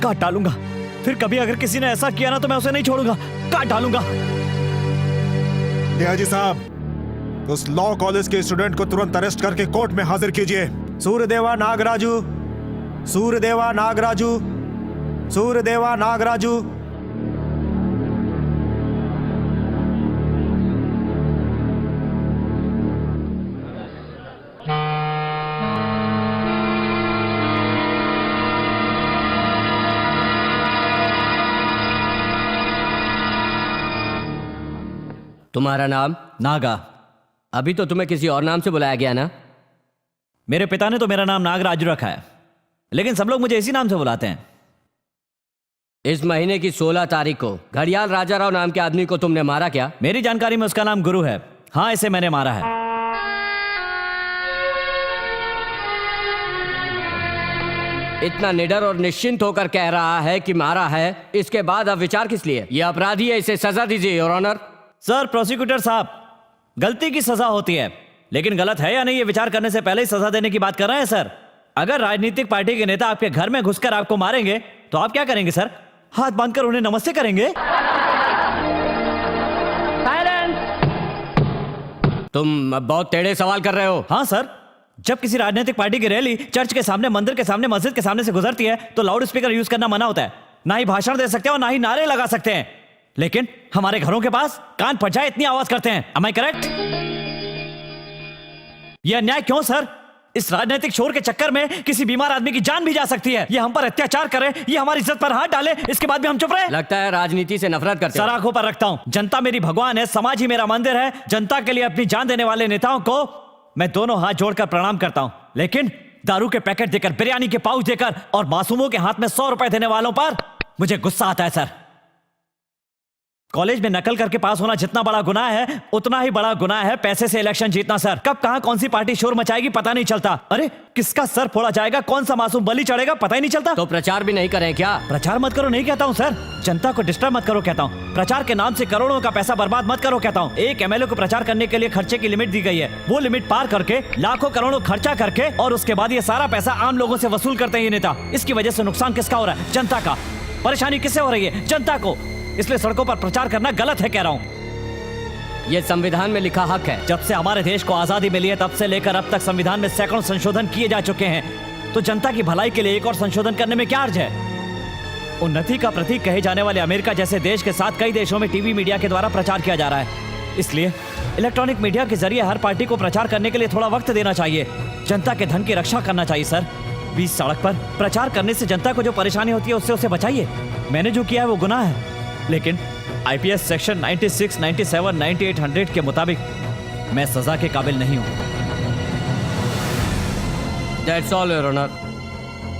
काट डालूंगा। फिर कभी अगर किसी ने ऐसा किया ना तो मैं उसे नहीं छोड़ूंगा, काट डालूंगा। जी साहब, उस लॉ कॉलेज के स्टूडेंट को तुरंत अरेस्ट करके कोर्ट में हाजिर कीजिए। सूर्यदेवा नागराजू, सूर्यदेवा नागराजू, सूर्यदेवा नागराजू। तुम्हारा नाम? नागा। अभी तो तुम्हें किसी और नाम से बुलाया गया ना? मेरे पिता ने तो मेरा नाम नागराजू रखा है, लेकिन सब लोग मुझे इसी नाम से बुलाते हैं। इस महीने की 16 तारीख को घड़ियाल राजाराव नाम के आदमी को तुमने मारा क्या? मेरी जानकारी में उसका नाम गुरु है। हाँ, इसे मैंने मारा है। इतना निडर और निश्चिंत होकर कह रहा है कि मारा है, इसके बाद अब विचार किस लिए? यह अपराधी है, इसे सजा दीजिए योर ऑनर। सर प्रोसिक्यूटर साहब, गलती की सजा होती है, लेकिन गलत है या नहीं ये विचार करने से पहले ही सजा देने की बात कर रहे हैं सर। अगर राजनीतिक पार्टी के नेता आपके घर में घुसकर आपको मारेंगे तो आप क्या करेंगे सर? हाथ बांधकर उन्हें नमस्ते करेंगे? तुम बहुत टेढ़े सवाल कर रहे हो। हाँ सर, जब किसी राजनीतिक पार्टी की रैली चर्च के सामने, मंदिर के सामने, मस्जिद के सामने से गुजरती है तो लाउड स्पीकर यूज करना मना होता है। ना ही भाषण दे सकते हैं और ना ही नारे लगा सकते हैं, लेकिन हमारे घरों के पास कान फट जाए इतनी आवाज करते हैं। Am I correct? यह अन्याय क्यों सर? इस राजनीतिक शोर के चक्कर में किसी बीमार आदमी की जान भी जा सकती है। ये हम पर अत्याचार करे, ये हमारी इज्जत पर हाथ डाले, इसके बाद भी हम चुप रहे? लगता है राजनीति से नफरत करते हो। सर आंखों पर रखता हूं, जनता मेरी भगवान है, समाज ही मेरा मंदिर है। जनता के लिए अपनी जान देने वाले नेताओं को मैं दोनों हाथ जोड़कर प्रणाम करता हूं, लेकिन दारू के पैकेट देकर, बिरयानी के पाउच देकर और मासूमों के हाथ में 100 रुपए देने वालों पर मुझे गुस्सा आता है सर। कॉलेज में नकल करके पास होना जितना बड़ा गुनाह है, उतना ही बड़ा गुनाह है पैसे से इलेक्शन जीतना सर। कब कहां कौन सी पार्टी शोर मचाएगी पता नहीं चलता। अरे किसका सर फोड़ा जाएगा, कौन सा मासूम बलि चढ़ेगा पता ही नहीं चलता। तो प्रचार भी नहीं करें क्या? प्रचार मत करो नहीं कहता हूं सर, जनता को डिस्टर्ब मत करो कहता हूं। प्रचार के नाम से करोड़ों का पैसा बर्बाद मत करो कहता हूं। एक एमएलए को प्रचार करने के लिए खर्चे की लिमिट दी गई है, वो लिमिट पार करके लाखों करोड़ों खर्चा करके और उसके बाद ये सारा पैसा आम लोगों से वसूल करते हैं ये नेता। इसकी वजह से नुकसान किसका हो रहा है? जनता का। परेशानी किससे हो रही है? जनता को। इसलिए सड़कों पर प्रचार करना गलत है कह रहा हूं। यह संविधान में लिखा हक है। जब से हमारे देश को आजादी मिली है तब से लेकर अब तक संविधान में सैकड़ों संशोधन किए जा चुके हैं, तो जनता की भलाई के लिए एक और संशोधन करने में क्या अर्ज है? उन्नति का प्रतीक कहे जाने वाले अमेरिका जैसे देश के साथ कई देशों में टीवी मीडिया के द्वारा प्रचार किया जा रहा है। इसलिए इलेक्ट्रॉनिक मीडिया के जरिए हर पार्टी को प्रचार करने के लिए थोड़ा वक्त देना चाहिए। जनता के धन की रक्षा करना चाहिए सर। बीच सड़क पर प्रचार करने से जनता को जो परेशानी होती है उससे उसे बचाइए। मैंने जो किया है वो गुनाह है, लेकिन आईपीएस सेक्शन 96, 97, 9800 के मुताबिक मैं सजा के काबिल नहीं हूं। That's all, Your Honor.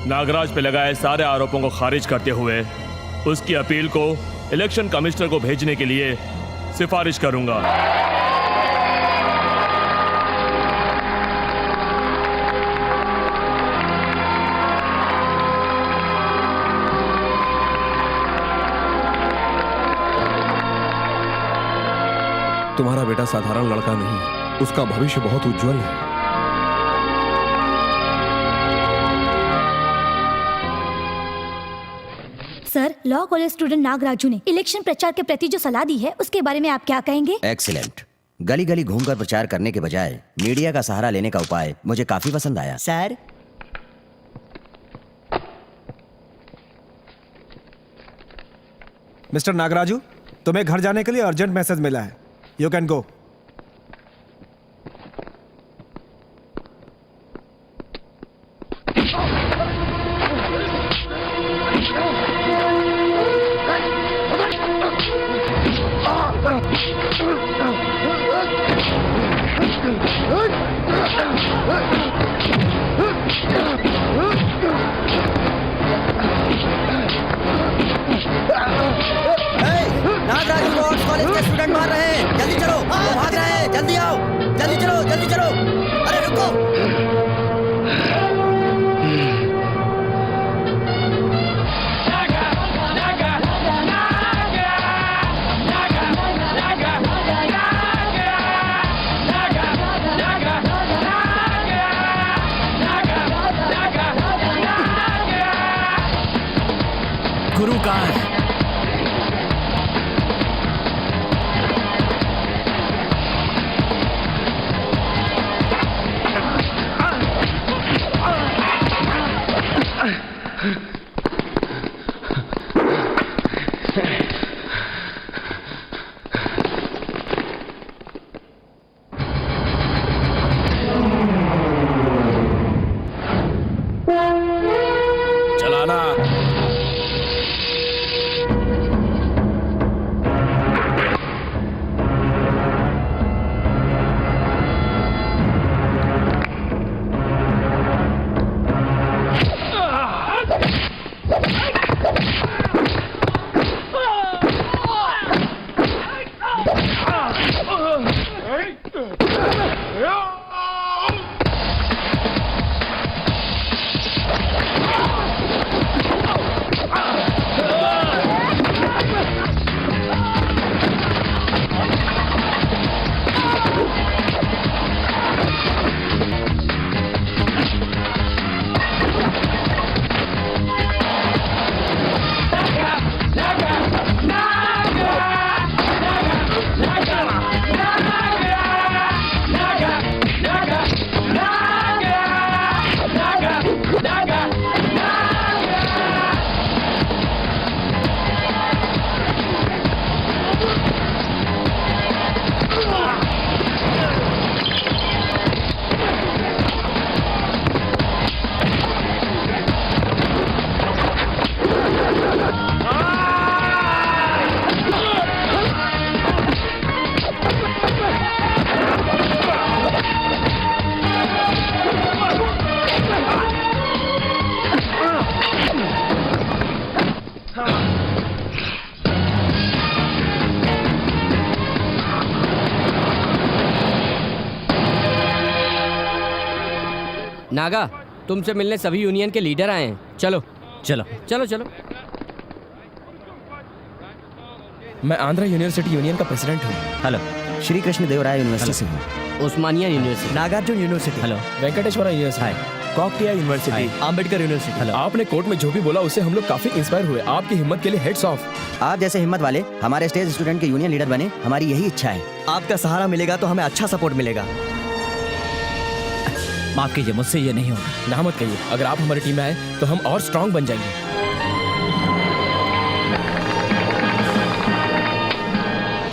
Nagraj पे लगाए सारे आरोपों को खारिज करते हुए उसकी अपील को इलेक्शन कमिश्नर को भेजने के लिए सिफारिश करूंगा। तुम्हारा बेटा साधारण लड़का नहीं, उसका भविष्य बहुत उज्जवल है। Sir, law college student Nagaraju ने इलेक्शन प्रचार के प्रति जो सलाह दी है उसके बारे में आप क्या कहेंगे? एक्सीलेंट। गली गली घूमकर प्रचार करने के बजाय मीडिया का सहारा लेने का उपाय मुझे काफी पसंद आया। सर, मिस्टर नागराजू, तुम्हें घर जाने के लिए अर्जेंट मैसेज मिला है। You can go. नागराज को आर्ट्स कॉलेज के स्टूडेंट मार रहे हैं, जल्दी चलो, वो भाग रहे हैं, जल्दी आओ, जल्दी चलो, जल्दी चलो, अरे रुको। गुरु कहाँ है? चलाना। नागा, तुमसे मिलने सभी यूनियन के लीडर आए हैं। चलो चलो चलो चलो। मैं आंध्रा यूनिवर्सिटी यूनियन का प्रेसिडेंट हूँ। हेलो। श्री कृष्ण देवराय यूनिवर्सिटी से हूँ। Osmania university. Nagarjuna university. Hello. Venkateswara university. Hi. Kakatiya university. Ambedkar university. Hello. आपने कोर्ट में जो भी बोला उससे हम लोग काफी इंस्पायर हुए। आपकी हिम्मत के लिए हेड्स ऑफ। आप जैसे हिम्मत वाले हमारे स्टेज स्टूडेंट के यूनियन लीडर बने, हमारी यही इच्छा है। आपका सहारा मिलेगा तो हमें अच्छा सपोर्ट मिलेगा। माफ कीजिए, मुझसे ये नहीं होगा। ना मत कहिए, अगर आप हमारी टीम में आए तो हम और स्ट्रांग बन जाएंगे।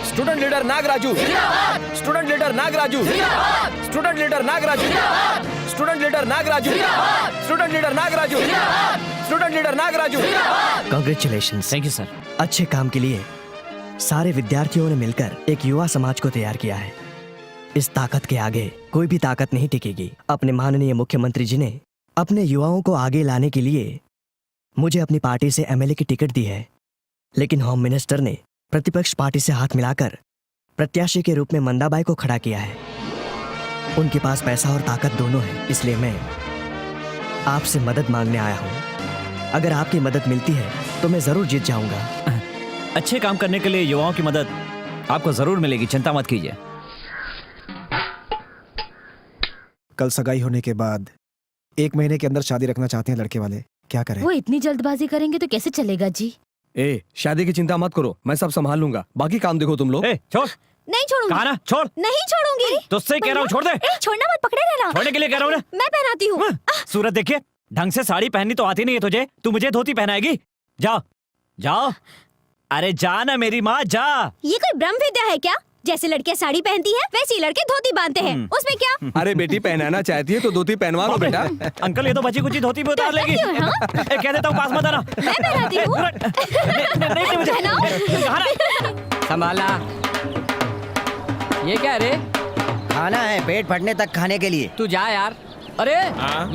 Student leader Nagaraju, student leader Nagaraju, student leader Nagaraju, student leader Nagaraju, student leader Nagaraju, student leader Nagaraju. Congratulations. Thank you sir. अच्छे काम के लिए सारे विद्यार्थियों ने मिलकर एक युवा समाज को तैयार किया है। इस ताकत के आगे कोई भी ताकत नहीं टिकेगी। अपने माननीय मुख्यमंत्री जी ने अपने युवाओं को आगे लाने के लिए मुझे अपनी पार्टी से एमएलए की टिकट दी है, लेकिन होम मिनिस्टर ने प्रतिपक्ष पार्टी से हाथ मिलाकर प्रत्याशी के रूप में मंदाबाई को खड़ा किया है। उनके पास पैसा और ताकत दोनों है, इसलिए मैं आपसे मदद मांगने आया हूँ। अगर आपकी मदद मिलती है तो मैं जरूर जीत जाऊंगा। अच्छे काम करने के लिए युवाओं की मदद आपको जरूर मिलेगी, चिंता मत कीजिए। कल सगाई होने के बाद 1 महीने के अंदर शादी रखना चाहते हैं लड़के वाले, क्या करें? वो इतनी जल्दबाजी करेंगे तो कैसे चलेगा जी? ए, शादी की चिंता मत करो, मैं सब संभाल लूंगा। बाकी काम देखो तुम लोग। छोड़। नहीं छोड़ूंगी। कहा ना छोड़। नहीं छोड़ूंगी। तुझसे कह रहा हूँ छोड़ दे। छोड़ना मत, पकड़े रहना। छोड़ने के लिए कह रहा हूँ ना। मैं पहनाती हूँ। सूरत देखिए, ढंग से साड़ी पहननी तो आती नहीं है तुझे, तू मुझे धोती पहनाएगी? जाओ जाओ, अरे जा ना मेरी माँ, जा। ये कोई ब्रह्म विद्या है क्या? जैसे लड़कियां साड़ी पहनती हैं, वैसे ही लड़के धोती बांधते हैं। उसमें क्या? अरे बेटी पहनाना चाहती है तो धोती पहनवा लो बेटा। अंकल ये तो बची कुची धोती भी उतार लेगी। कह देता हूँ पास मत आना। मैं पहनाती हूँ। नहीं मुझे पहनाओ। संभाला। ये क्या है रे? खाना है पेट फटने तक खाने के लिए। तू जा यार। अरे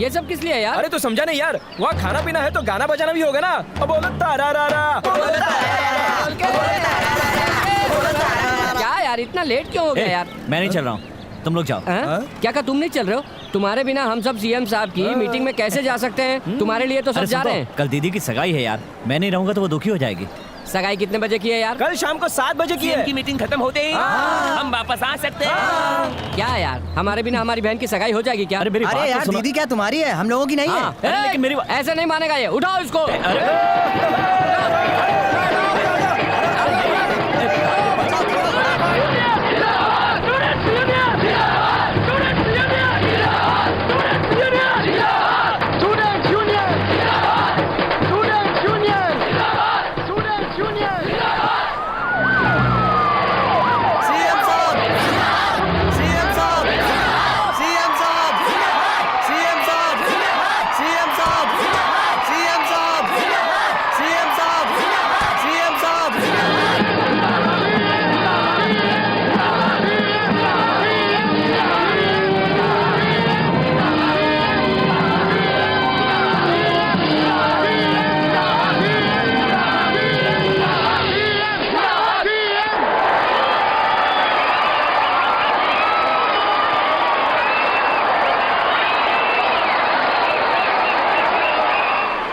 ये सब किस लिए है यार? अरे तू समझा नहीं यार, वहाँ खाना पीना है तो गाना बजाना भी होगा ना। अब बोलो तारा रा रा। क्या यार इतना लेट क्यों हो गया यार? मैं नहीं चल रहा हूँ, तुम लोग जाओ। क्या तुम नहीं चल रहे हो? तुम्हारे बिना हम सब सीएम साहब की मीटिंग में कैसे जा सकते हैं? तुम्हारे लिए तो सब अरे जा सुनो, रहे हैं। कल दीदी की सगाई है यार, मैं नहीं रहूंगा तो वो दुखी हो जाएगी। सगाई कितने बजे की है यार? कल शाम को 7 बजे की है। की मीटिंग खत्म होते ही हम वापस आ सकते हैं। क्या यार हमारे बिना हमारी बहन की सगाई हो जाएगी क्या? अरे मेरी बात अरे तो यार सुनो। दीदी क्या तुम्हारी है, हम लोगों की नहीं है। हाँ, अरे लेकिन मेरी ऐसे नहीं मानेगा ये। उठाओ इसको। सीएम साहब, सीएम साहब, सीएम साहब, सीएम साहब, सीएम साहब, सीएम साहब, सीएम साहब, सीएम साहब।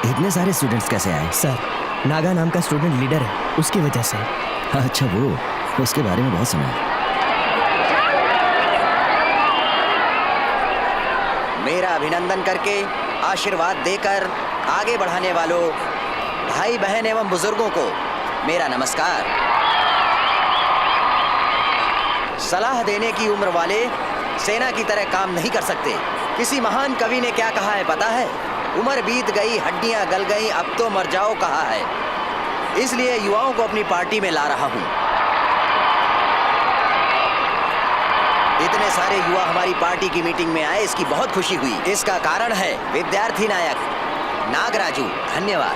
इतने सारे स्टूडेंट्स कैसे आए? सर, नागा नाम का स्टूडेंट लीडर है, उसकी वजह से। अच्छा वो, उसके बारे में बहुत सुना है। मेरा अभिनंदन करके आशीर्वाद देकर आगे बढ़ाने वालों भाई बहन एवं बुजुर्गों को मेरा नमस्कार। सलाह देने की उम्र वाले सेना की तरह काम नहीं कर सकते। किसी महान कवि ने क्या कहा है पता है? उम्र बीत गई, हड्डियां गल गई, अब तो मर जाओ कहा है। इसलिए युवाओं को अपनी पार्टी में ला रहा हूं। इतने सारे युवा हमारी पार्टी की मीटिंग में आए, इसकी बहुत खुशी हुई। इसका कारण है विद्यार्थी नायक नागराजू। धन्यवाद।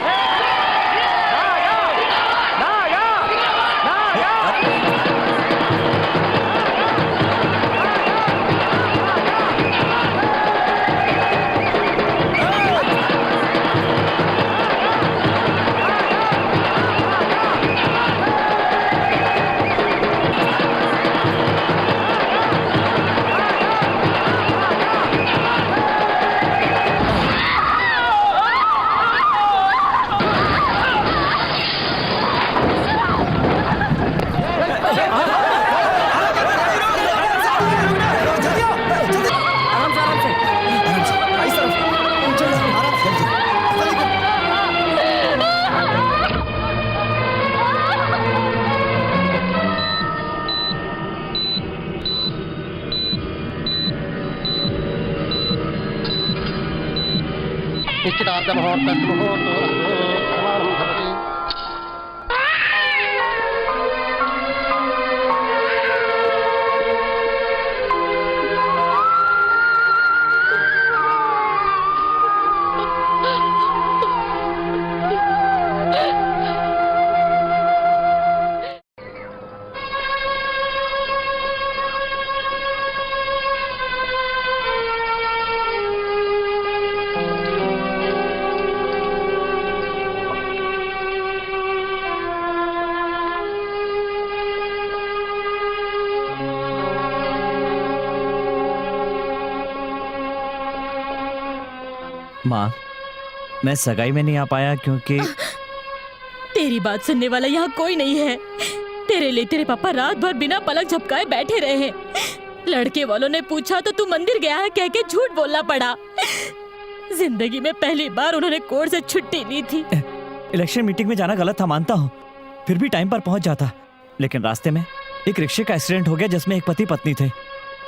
माँ, मैं सगाई में नहीं आ पाया क्योंकि तेरी बात सुनने वाला यहाँ कोई नहीं है। तेरे लिए तेरे पापा रात भर बिना पलक झपकाए बैठे रहे हैं। लड़के वालों ने पूछा तो तू मंदिर गया है कह के झूठ बोलना पड़ा। जिंदगी में पहली बार उन्होंने कोर्ट से छुट्टी ली थी। इलेक्शन मीटिंग में जाना गलत था मानता हूँ, फिर भी टाइम पर पहुंच जाता। लेकिन रास्ते में एक रिक्शे का एक्सीडेंट हो गया जिसमें एक पति पत्नी थे।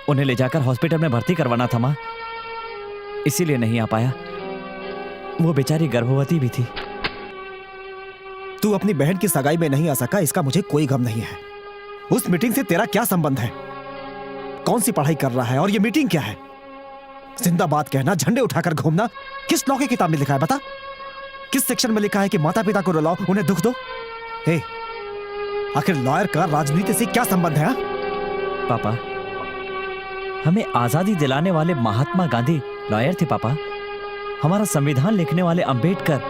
उन्हें ले जाकर हॉस्पिटल में भर्ती करवाना था माँ, इसीलिए नहीं आ पाया। वो बेचारी गर्भवती भी थी। तू अपनी बहन की सगाई में नहीं आ सका, इसका मुझे कोई गम नहीं है। उस मीटिंग से तेरा क्या संबंध है? कौन सी पढ़ाई कर रहा है और ये मीटिंग क्या है? जिंदाबाद कहना, झंडे उठाकर घूमना किस लॉ की किताब में लिखा है बता? किस सेक्शन में लिखा है कि माता पिता को रुलाओ, उन्हें दुख दो? हे, आखिर लॉयर का राजनीति से क्या संबंध है? पापा, हमें आजादी दिलाने वाले महात्मा गांधी लॉयर थे पापा। हमारा संविधान लिखने वाले अंबेडकर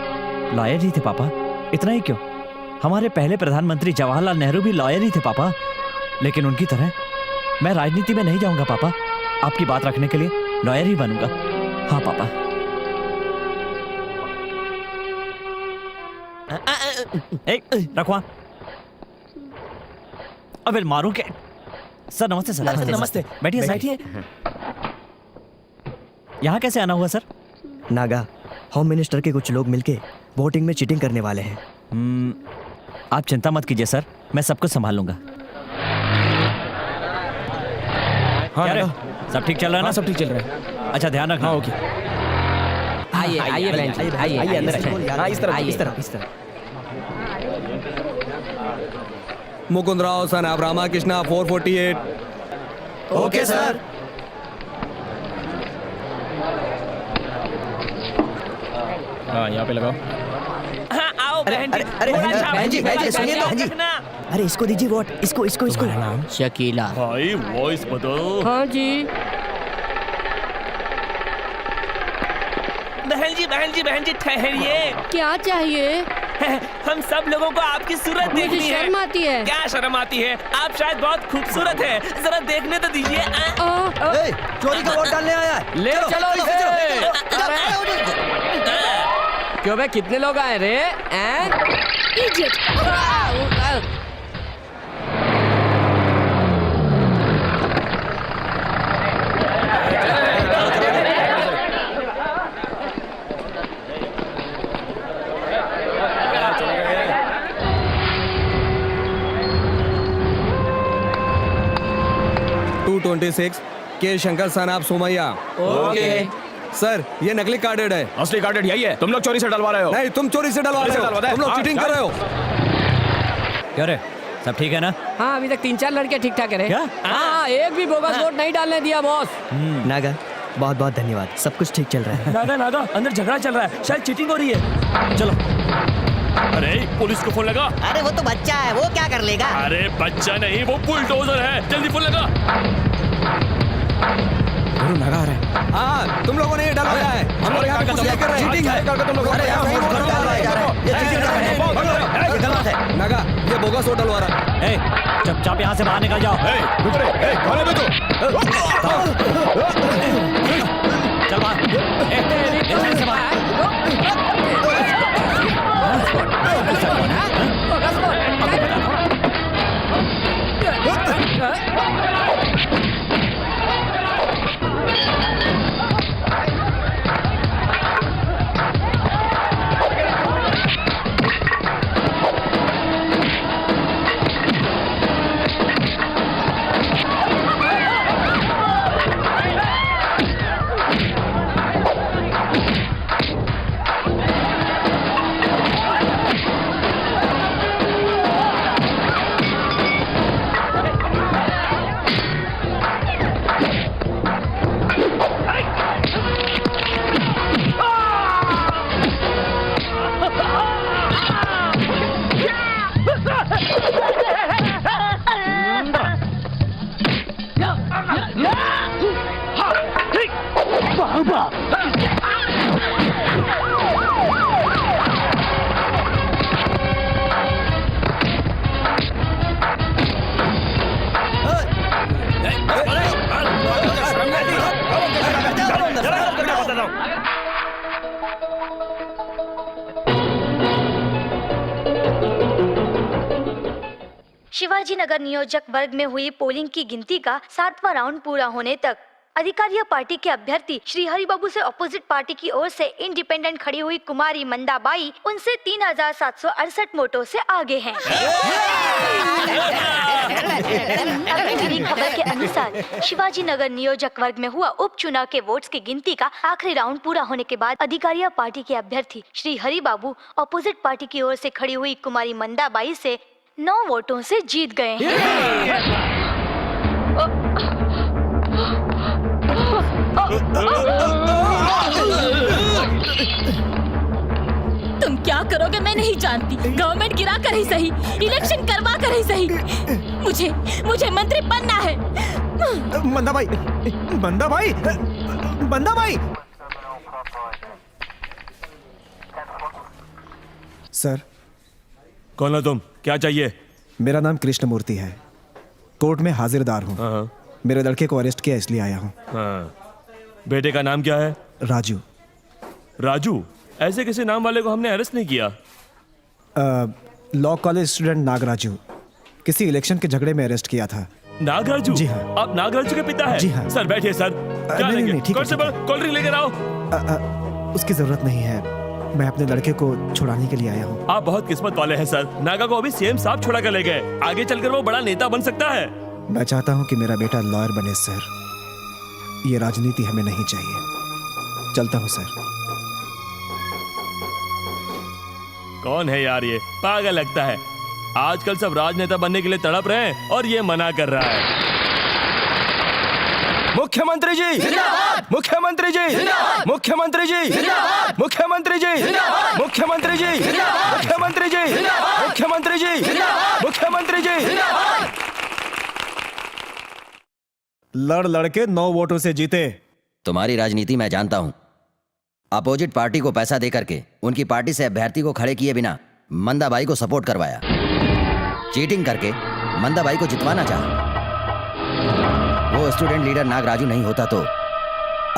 लॉयर ही थे पापा। इतना ही क्यों, हमारे पहले प्रधानमंत्री जवाहरलाल नेहरू भी लॉयर ही थे पापा। लेकिन उनकी तरह मैं राजनीति में नहीं जाऊंगा पापा। आपकी बात रखने के लिए लॉयर ही बनूंगा। हाँ पापा। रखवा। अबे मारूं क्या? सर नमस्ते सर। नमस्ते। बैठिए बैठिए। यहाँ कैसे आना हुआ सर? नागा, होम मिनिस्टर के कुछ लोग मिलके वोटिंग में चीटिंग करने वाले हैं। आप चिंता मत कीजिए सर, मैं सब कुछ संभाल लूंगा। क्या रे? सब ठीक चल रहा है ना? सब ठीक चल रहा है। अच्छा ध्यान रखना। ओके। आइए आइए बहन जी, आइए अंदर आइए। हाँ, इस तरफ आइए। इस तरफ इस तरफ। Mukund Rao son of Ramakrishna 448। Okay sir. हाँ, यहाँ पे लगाओ। हाँ आओ बहन जी। अरे बहन जी, सुनिए तो। बहन जी। अरे इसको दीजिए वोट, इसको इसको इसको। शकीला। भाई वॉइस बदलो। हाँ जी। बहन जी ठहरिए। क्या चाहिए? हम सब लोगों को आपकी सूरत देखनी है। शर्म आती है। क्या शर्म आती है? आप शायद बहुत खूबसूरत है, जरा देखने तो दीजिए। चोरी का वोट डालने आया है। ले चलो इसे। क्यों बे, कितने लोग आए रे? के Shankar son of Somaiya. Okay. Sir ये नकली कार्डेड है। असली कार्डेड यही है, तुम लोग चोरी से डलवा रहे हो। नहीं, तुम चोरी से डलवा रहे हो, तुम लोग चीटिंग कर रहे हो। क्या रे, सब ठीक है ना? हाँ अभी तक 3-4 लड़के ठीक ठाक है। क्या? हाँ, एक भी बोगस वोट नहीं डालने दिया बॉस। नागा, बहुत बहुत धन्यवाद, सब कुछ ठीक चल रहा है। नागा अंदर झगड़ा चल रहा है, शायद चीटिंग हो रही है। चलो। अरे पुलिस को फोन लगा। अरे वो तो बच्चा है, वो क्या कर लेगा? अरे बच्चा नहीं, वो बुलडोजर है, जल्दी फोन लगा। नागा आ रहा है। हाँ, तुम लोगों ने ये डलवाया है। हम लोग यहाँ पे कुछ नहीं कर रहे हैं। चीटिंग है। तुम लोग अरे यहाँ वोट डलवाया जा रहा है। ये चीटिंग कर रहे हैं। ये गलत है। नागा, ये बोगस वोट डलवा रहा है। चुपचाप यहाँ से बाहर निकल जाओ। रुक रे, खाने में तो। चल बाहर। से बाहर। शिवाजी नगर नियोजक वर्ग में हुई पोलिंग की गिनती का 7वां राउंड पूरा होने तक अधिकारिया पार्टी के अभ्यर्थी श्री हरिबाबू से अपोजिट पार्टी की ओर से इंडिपेंडेंट खड़ी हुई कुमारी मंदाबाई उनसे 3768 वोटों से आगे हैं। अभी मिली खबर के अनुसार शिवाजी नगर नियोजक वर्ग में हुआ उपचुनाव के वोट्स की गिनती का आखिरी राउंड पूरा होने के बाद अधिकारिया पार्टी के अभ्यर्थी श्री हरिबाबू अपोजिट पार्टी की ओर से खड़ी हुई कुमारी मंदाबाई से 9 वोटों से जीत गए हैं। तुम क्या करोगे मैं नहीं जानती, गवर्नमेंट गिरा कर ही सही, इलेक्शन करवा कर ही सही, मुझे मुझे मंत्री बनना है। बंदा भाई, बंदा भाई, बंदा भाई। सर, कौन हो तुम? क्या चाहिए? मेरा नाम कृष्णमूर्ति है, कोर्ट में हाजिरदार हूँ। हाँ मेरे लड़के को अरेस्ट किया इसलिए आया हूँ। हाँ। बेटे का नाम क्या है? राजू। राजू? ऐसे किसी नाम वाले को हमने अरेस्ट नहीं किया। लॉ कॉलेज स्टूडेंट नागराजू किसी इलेक्शन के झगड़े में अरेस्ट किया था। नागराजू? जी हाँ। आप नागराजू के पिता हैं? जी हाँ। सर बैठिए सर। क्या नहीं, लेंगे? नहीं, ठीक है, कांस्टेबल, कोल्ड ड्रिंक लेकर आओ। उसकी जरूरत नहीं है, मैं अपने लड़के को छुड़ाने के लिए आया हूँ। आप बहुत किस्मत वाले हैं सर। नागा को अभी सीएम साहब छुड़ा कर ले गए। आगे चलकर वो बड़ा नेता बन सकता है। मैं चाहता हूँ कि मेरा बेटा लॉयर बने सर। ये राजनीति हमें नहीं चाहिए। चलता हूँ सर। कौन है यार ये? पागल लगता है। आजकल सब राजनेता बनने के लिए तड़प रहे हैं और ये मना कर रहा है। मुख्यमंत्री जी जिंदाबाद, मुख्यमंत्री जी जिंदाबाद, मुख्यमंत्री जी जिंदाबाद, मुख्यमंत्री जी जिंदाबाद, मुख्यमंत्री जी जिंदाबाद, मुख्यमंत्री जी जिंदाबाद, मुख्यमंत्री जी जिंदाबाद, मुख्यमंत्री जी जिंदाबाद। लड़ लड़के 9 वोटों से जीते। तुम्हारी राजनीति मैं जानता हूं। अपोजिट पार्टी को पैसा दे करके उनकी पार्टी से अभ्यर्थी को खड़े किए बिना मंदाबाई को सपोर्ट करवाया। चीटिंग करके मंदाबाई को जितवाना चाहा। वो स्टूडेंट लीडर नागराजू नहीं होता तो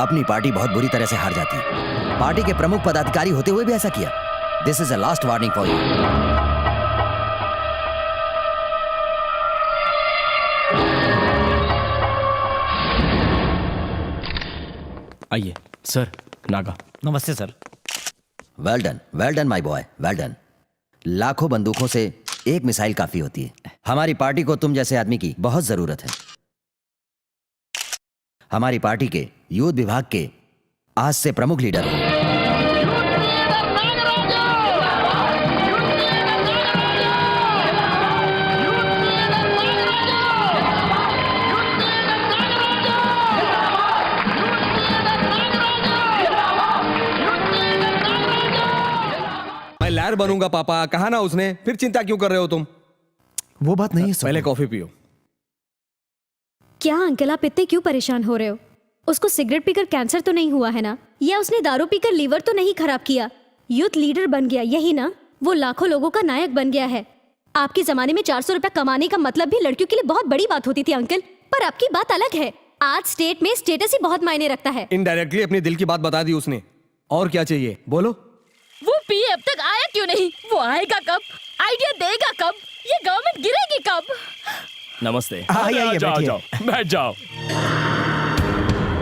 अपनी पार्टी बहुत बुरी तरह से हार जाती। पार्टी के प्रमुख पदाधिकारी होते हुए भी ऐसा किया। This is a last warning for you. आइए सर। नागा। नमस्ते sir. Well done my boy, well done. लाखों बंदूकों से एक मिसाइल काफी होती है। हमारी पार्टी को तुम जैसे आदमी की बहुत जरूरत है। हमारी पार्टी के यूथ विभाग के आज से प्रमुख लीडर हो। मैं लायर बनूंगा पापा, कहा ना उसने। फिर चिंता क्यों कर रहे हो तुम? वो बात नहीं है सर। पहले कॉफी पियो। क्या अंकल आप इतने क्यों परेशान हो रहे हो? उसको सिगरेट पीकर कैंसर तो नहीं हुआ है ना? या उसने दारू पीकर लीवर तो नहीं खराब किया? यूथ लीडर बन गया, यही ना? वो लाखों लोगों का नायक बन गया है। आपके जमाने में 400 रुपया कमाने का मतलब भी लड़कियों के लिए बहुत बड़ी बात होती थी अंकल। पर आपकी बात अलग है। आज स्टेट में स्टेटस ही बहुत मायने रखता है। इनडायरेक्टली अपने दिल की बात बता दी उसने। और क्या चाहिए बोलो। वो पीए अब तक आया क्यों नहीं? वो आएगा कब? आइडिया देगा कब? ये गवर्नमेंट गिरेगी कब? नमस्ते। आइए, जाओ बैठिए। जाओ बैठ जाओ।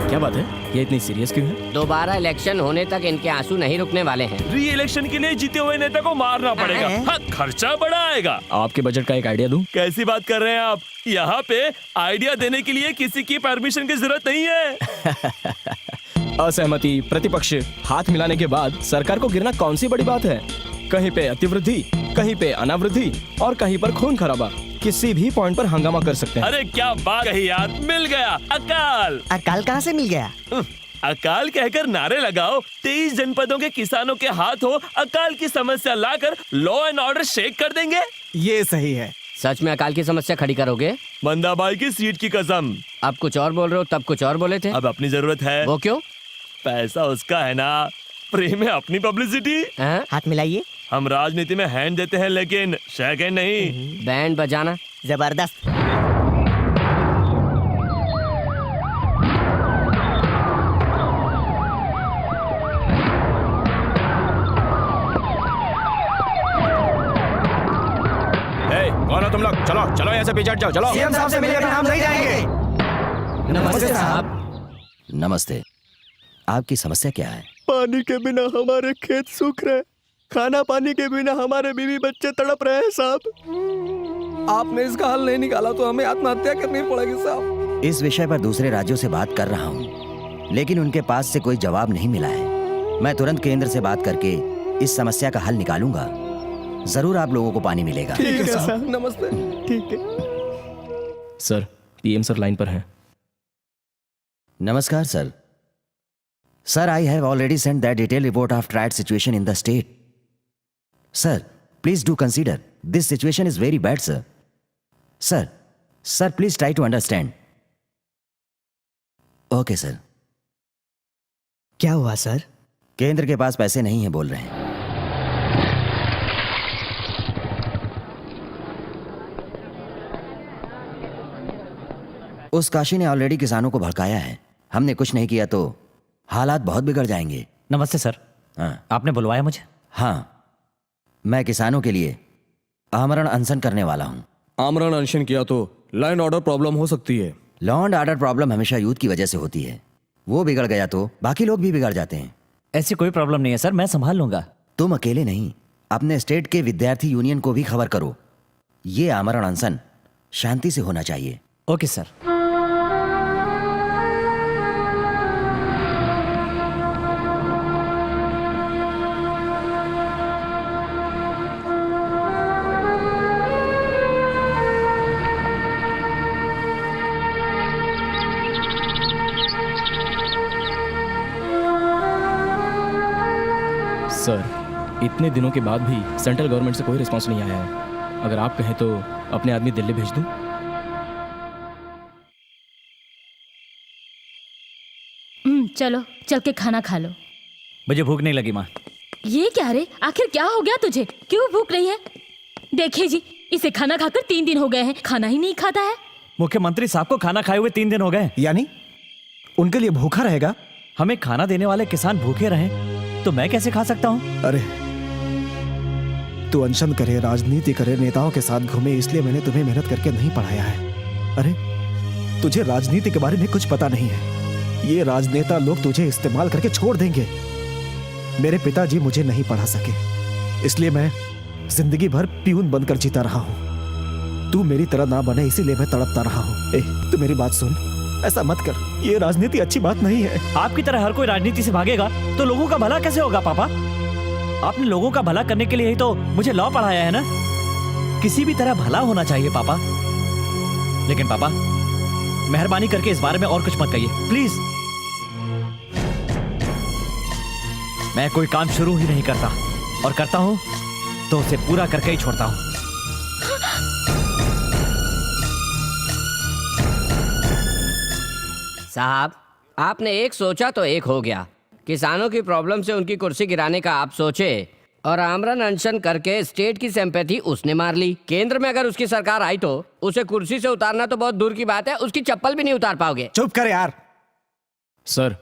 क्या बात है? ये इतनी सीरियस क्यों है? दोबारा इलेक्शन होने तक इनके आंसू नहीं रुकने वाले हैं। री इलेक्शन के लिए जीते हुए नेता को मारना पड़ेगा। हाँ, खर्चा बड़ा आएगा। आपके बजट का एक आइडिया दूं? कैसी बात कर रहे हैं आप? यहाँ पे आइडिया देने के लिए किसी की परमिशन की जरूरत नहीं है। असहमति, प्रतिपक्ष हाथ मिलाने के बाद सरकार को गिरना कौन सी बड़ी बात है? कहीं पे अतिवृद्धि, कहीं पे अनावृद्धि और कहीं पर खून खराबा। किसी भी पॉइंट पर हंगामा कर सकते हैं। अरे क्या बात कही यार, मिल गया अकाल। अकाल कहाँ से मिल गया? अकाल कहकर नारे लगाओ। 23 जनपदों के किसानों के हाथों अकाल की समस्या लाकर लॉ एंड ऑर्डर शेक कर देंगे। ये सही है। सच में अकाल की समस्या खड़ी करोगे? मंदाबाई की सीट की कसम। आप कुछ और बोल रहे हो, तब कुछ और बोले थे। अब अपनी जरूरत है। वो क्यों? पैसा उसका है ना, प्रेम है अपनी पब्लिसिटी। हाथ मिलाइए। हम राजनीति में हैंड देते हैं लेकिन शेक हैंड नहीं। बैंड बजाना। जबरदस्त। कौन हो तुम लोग? चलो चलो यहाँ से पीछे हट जाओ। चलो। सीएम साहब से मिलकर हम नहीं जाएंगे। नमस्ते साहब। नमस्ते। आपकी समस्या क्या है? पानी के बिना हमारे खेत सूख रहे, खाना पानी के बिना हमारे बीवी बच्चे तड़प रहे हैं साहब। आपने इसका हल नहीं निकाला तो हमें आत्महत्या करनी पड़ेगी साहब। इस विषय पर दूसरे राज्यों से बात कर रहा हूँ, लेकिन उनके पास से कोई जवाब नहीं मिला है। मैं तुरंत केंद्र से बात करके इस समस्या का हल निकालूंगा। जरूर आप लोगों को पानी मिलेगा। ठीक है साहब। नमस्ते। ठीक है सर। पीएम सर लाइन पर हैं। नमस्कार sir. Sir, I have already sent that detailed report of triad situation in the state. Sir, please do consider. This situation is very bad, sir. Sir, sir please try to understand. Okay sir. क्या हुआ sir? केंद्र के पास पैसे नहीं है बोल रहे हैं। उस काशी ने ऑलरेडी किसानों को भड़काया है। हमने कुछ नहीं किया तो हालात बहुत बिगड़ जाएंगे। नमस्ते सर। हाँ आपने बुलवाया मुझे? हाँ, मैं किसानों के लिए आमरण अनशन करने वाला हूँ। आमरण अनशन किया तो लॉ एंड ऑर्डर प्रॉब्लम हो सकती है। लॉ एंड ऑर्डर प्रॉब्लम हमेशा यूथ की वजह से होती है। वो बिगड़ गया तो बाकी लोग भी बिगड़ जाते हैं। ऐसी कोई प्रॉब्लम नहीं है सर, मैं संभाल लूंगा। तुम अकेले नहीं, अपने स्टेट के विद्यार्थी यूनियन को भी खबर करो। ये आमरण अनशन शांति से होना चाहिए। Okay sir. सर, इतने दिनों के बाद भी सेंट्रल गवर्नमेंट से कोई रिस्पांस नहीं आया है। अगर आप कहें तो अपने आदमी दिल्ली भेज दूं? चलो चल के खाना खा लो। मुझे भूख नहीं लगी माँ। ये क्या रे, आखिर क्या हो गया तुझे? क्यों भूख नहीं है? देखिए जी, इसे खाना खाकर 3 दिन हो गए हैं, खाना ही नहीं खाता है। मुख्यमंत्री साहब को खाना खाए हुए 3 दिन हो गए। यानी उनके लिए भूखा रहेगा? हमें खाना देने वाले किसान भूखे रहें तो मैं कैसे खा सकता हूँ? अरे तू अनशन करे, राजनीति करे, नेताओं के साथ घूमे, इसलिए मैंने तुम्हें मेहनत करके नहीं पढ़ाया है। अरे तुझे राजनीति के बारे में कुछ पता नहीं है। ये राजनेता लोग तुझे इस्तेमाल करके छोड़ देंगे। मेरे पिताजी मुझे नहीं पढ़ा सके, इसलिए मैं जिंदगी भर प्यून बनकर जीता रहा हूँ। तू मेरी तरह ना बने इसीलिए मैं तड़पता रहा हूँ। ए, तू मेरी बात सुन, ऐसा मत कर। ये राजनीति अच्छी बात नहीं है। आपकी तरह हर कोई राजनीति से भागेगा तो लोगों का भला कैसे होगा पापा? आपने लोगों का भला करने के लिए ही तो मुझे लॉ पढ़ाया है ना। किसी भी तरह भला होना चाहिए पापा। लेकिन पापा मेहरबानी करके इस बारे में और कुछ मत कहिए प्लीज। मैं कोई काम शुरू ही नहीं करता, और करता हूं तो उसे पूरा करके ही छोड़ता हूं। साहब, आपने एक सोचा तो एक हो गया। किसानों की प्रॉब्लम से उनकी कुर्सी गिराने का आप सोचे, और आमरण अनशन करके स्टेट की सिंपैथी उसने मार ली। केंद्र में अगर उसकी सरकार आई तो उसे कुर्सी से उतारना तो बहुत दूर की बात है, उसकी चप्पल भी नहीं उतार पाओगे। चुप कर यार। सर,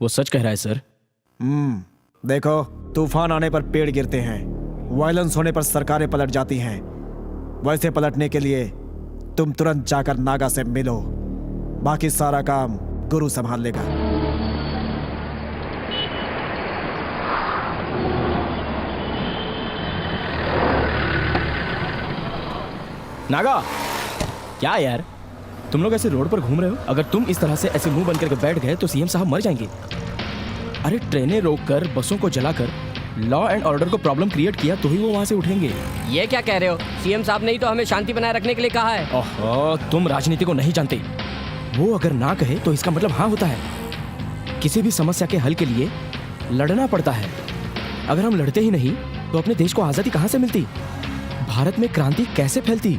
वो सच कह रहा है सर। देखो, तूफान आने पर पेड़ गिरते हैं, वायलेंस होने पर सरकारें पलट जाती हैं। वैसे पलटने के लिए तुम तुरंत जाकर नागा से मिलो, बाकी सारा काम गुरु संभाल लेगा। नागा, क्या यार, तुम लोग ऐसे रोड पर घूम रहे हो? अगर तुम इस तरह से ऐसे मुंह बंद करके बैठ गए तो सीएम साहब मर जाएंगे। अरे ट्रेनें रोककर, बसों को जलाकर लॉ एंड ऑर्डर को प्रॉब्लम क्रिएट किया तो ही वो वहां से उठेंगे। ये क्या कह रहे हो? सीएम साहब ने ही तो हमें शांति बनाए रखने के लिए कहा है। ओहो, तुम राजनीति को नहीं जानते। वो अगर ना कहे तो इसका मतलब हाँ होता है। किसी भी समस्या के हल के लिए लड़ना पड़ता है। अगर हम लड़ते ही नहीं तो अपने देश को आजादी कहां से मिलती? भारत में क्रांति कैसे फैलती?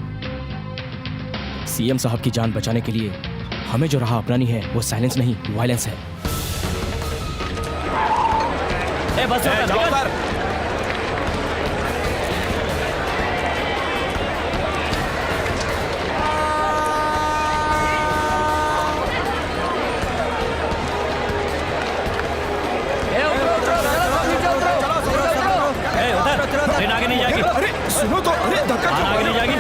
सीएम साहब की जान बचाने के लिए हमें जो राह अपनानी है वो साइलेंस नहीं, वायलेंस है। बस ट्रेन आगे नहीं जाएगी। अरे सुनो तो, अरे धक्का क्यों? आगे नहीं जाएगी।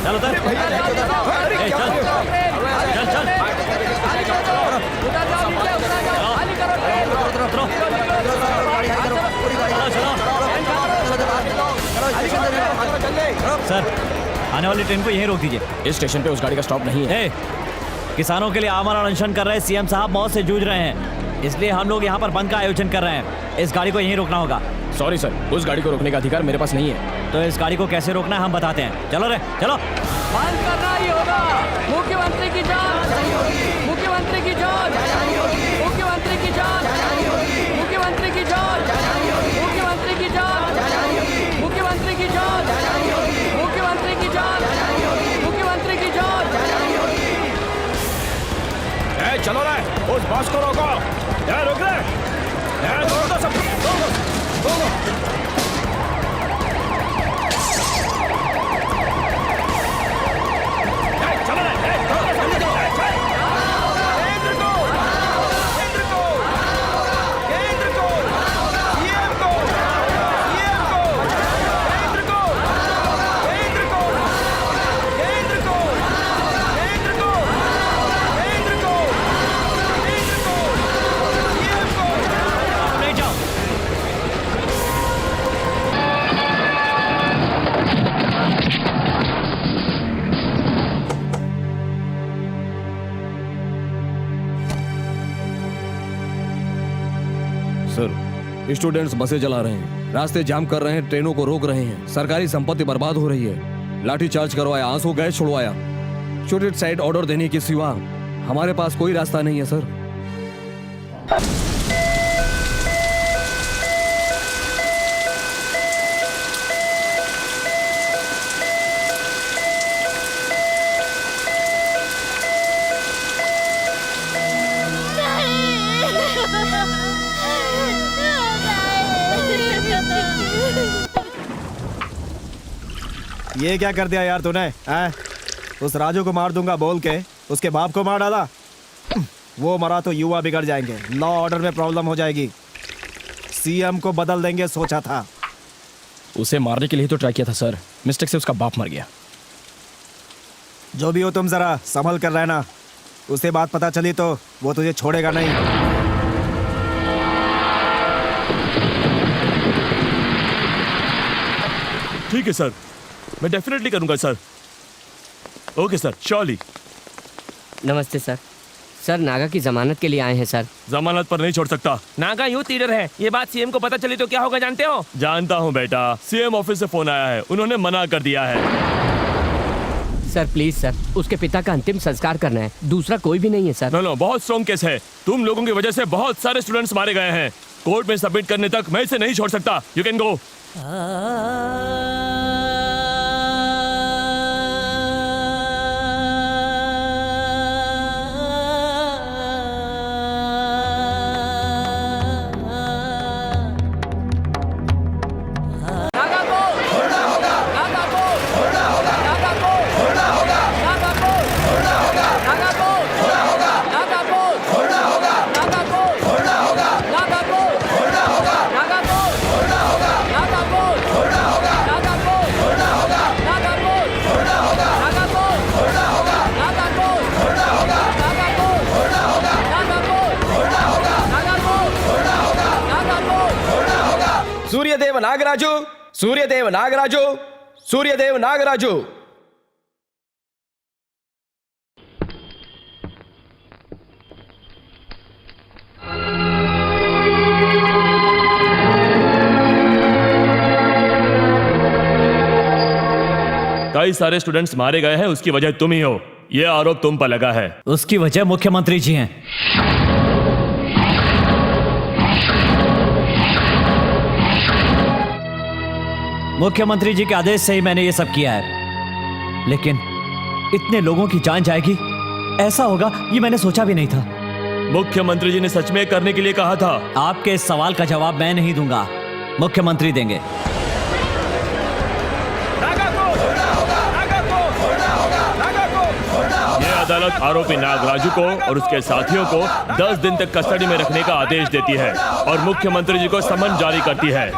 चल उतर। सर, आने वाली ट्रेन को यहीं रोक दीजिए। इस स्टेशन पे उस गाड़ी का स्टॉप नहीं है। किसानों के लिए आमरण अनशन कर रहे सीएम साहब मौत से जूझ रहे हैं, इसलिए हम लोग यहाँ पर बंद का आयोजन कर रहे हैं। इस गाड़ी को यहीं रोकना होगा। सॉरी सर, उस गाड़ी को रोकने का अधिकार मेरे पास नहीं है। तो इस गाड़ी को कैसे रोकना है हम बताते हैं। चलो रे, चलो। बंद करना ही होगा। मुख्यमंत्री की जान, मुख्यमंत्री की जान, मुख्यमंत्री की जान, मुख्यमंत्री की जान, मुख्यमंत्री की जान, मुख्यमंत्री की जान, मुख्यमंत्री की जान, मुख्यमंत्री की जान। चलो रे, उस बॉस को रोको। यार रुक रे, यार छोड़ दो सब, रोको। चलो रे, केंद्र को, केंद्र को, केंद्र को, सीएम को, सीएम को, केंद्र को, केंद्र को, केंद्र को, केंद्र को, केंद्र को, केंद्र को, सीएम को। ले जाओ। सर, स्टूडेंट्स बसें जला रहे हैं, रास्ते जाम कर रहे हैं, ट्रेनों को रोक रहे हैं, सरकारी संपत्ति बर्बाद हो रही है, लाठी चार्ज करवाया, आंसू गैस छुड़वाया। शूट साइड ऑर्डर देने के सिवा हमारे पास कोई रास्ता नहीं है सर। ये क्या कर दिया यार तूने? उस राजू को मार दूंगा बोल के उसके बाप को मार डाला। वो मरा तो युवा बिगड़ जाएंगे, लॉ ऑर्डर में प्रॉब्लम हो जाएगी। सीएम को बदल देंगे सोचा था। उसे मारने के लिए तो ट्राई किया था सर, मिस्टेक से उसका बाप मर गया। जो भी हो तुम जरा संभल कर रहना, उसे बात पता चली तो वो तुझे छोड़ेगा नहीं। ठीक है सर, मैं डेफिनेटली करूंगा सर। Okay sir, surely. नमस्ते सर। सर नागा की जमानत के लिए आए हैं सर। जमानत पर नहीं छोड़ सकता। नागा यूथ लीडर है, ये बात सीएम को पता चली तो क्या होगा जानते हो? जानता हूँ बेटा, सीएम ऑफिस से फोन आया है, उन्होंने मना कर दिया है। सर प्लीज सर, उसके पिता का अंतिम संस्कार करना है, दूसरा कोई भी नहीं है सर। नो, बहुत स्ट्रॉन्ग केस है। तुम लोगों की वजह से बहुत सारे स्टूडेंट्स मारे गए हैं। कोर्ट में सबमिट करने तक मैं इसे नहीं छोड़ सकता। You can go. Suryadev Nagaraju, Suryadev Nagaraju, Suryadev Nagaraju. कई सारे स्टूडेंट्स मारे गए हैं, उसकी वजह तुम ही हो। ये आरोप तुम पर लगा है। उसकी वजह मुख्यमंत्री जी हैं। मुख्यमंत्री जी के आदेश से ही मैंने ये सब किया है, लेकिन इतने लोगों की जान जाएगी ऐसा होगा ये मैंने सोचा भी नहीं था। मुख्यमंत्री जी ने सच में करने के लिए कहा था। आपके इस सवाल का जवाब मैं नहीं दूंगा, मुख्यमंत्री देंगे। ये अदालत आरोपी नागराजू को और उसके साथियों को 10 दिन तक कस्टडी में रखने का आदेश देती है और मुख्यमंत्री जी को समन जारी करती है।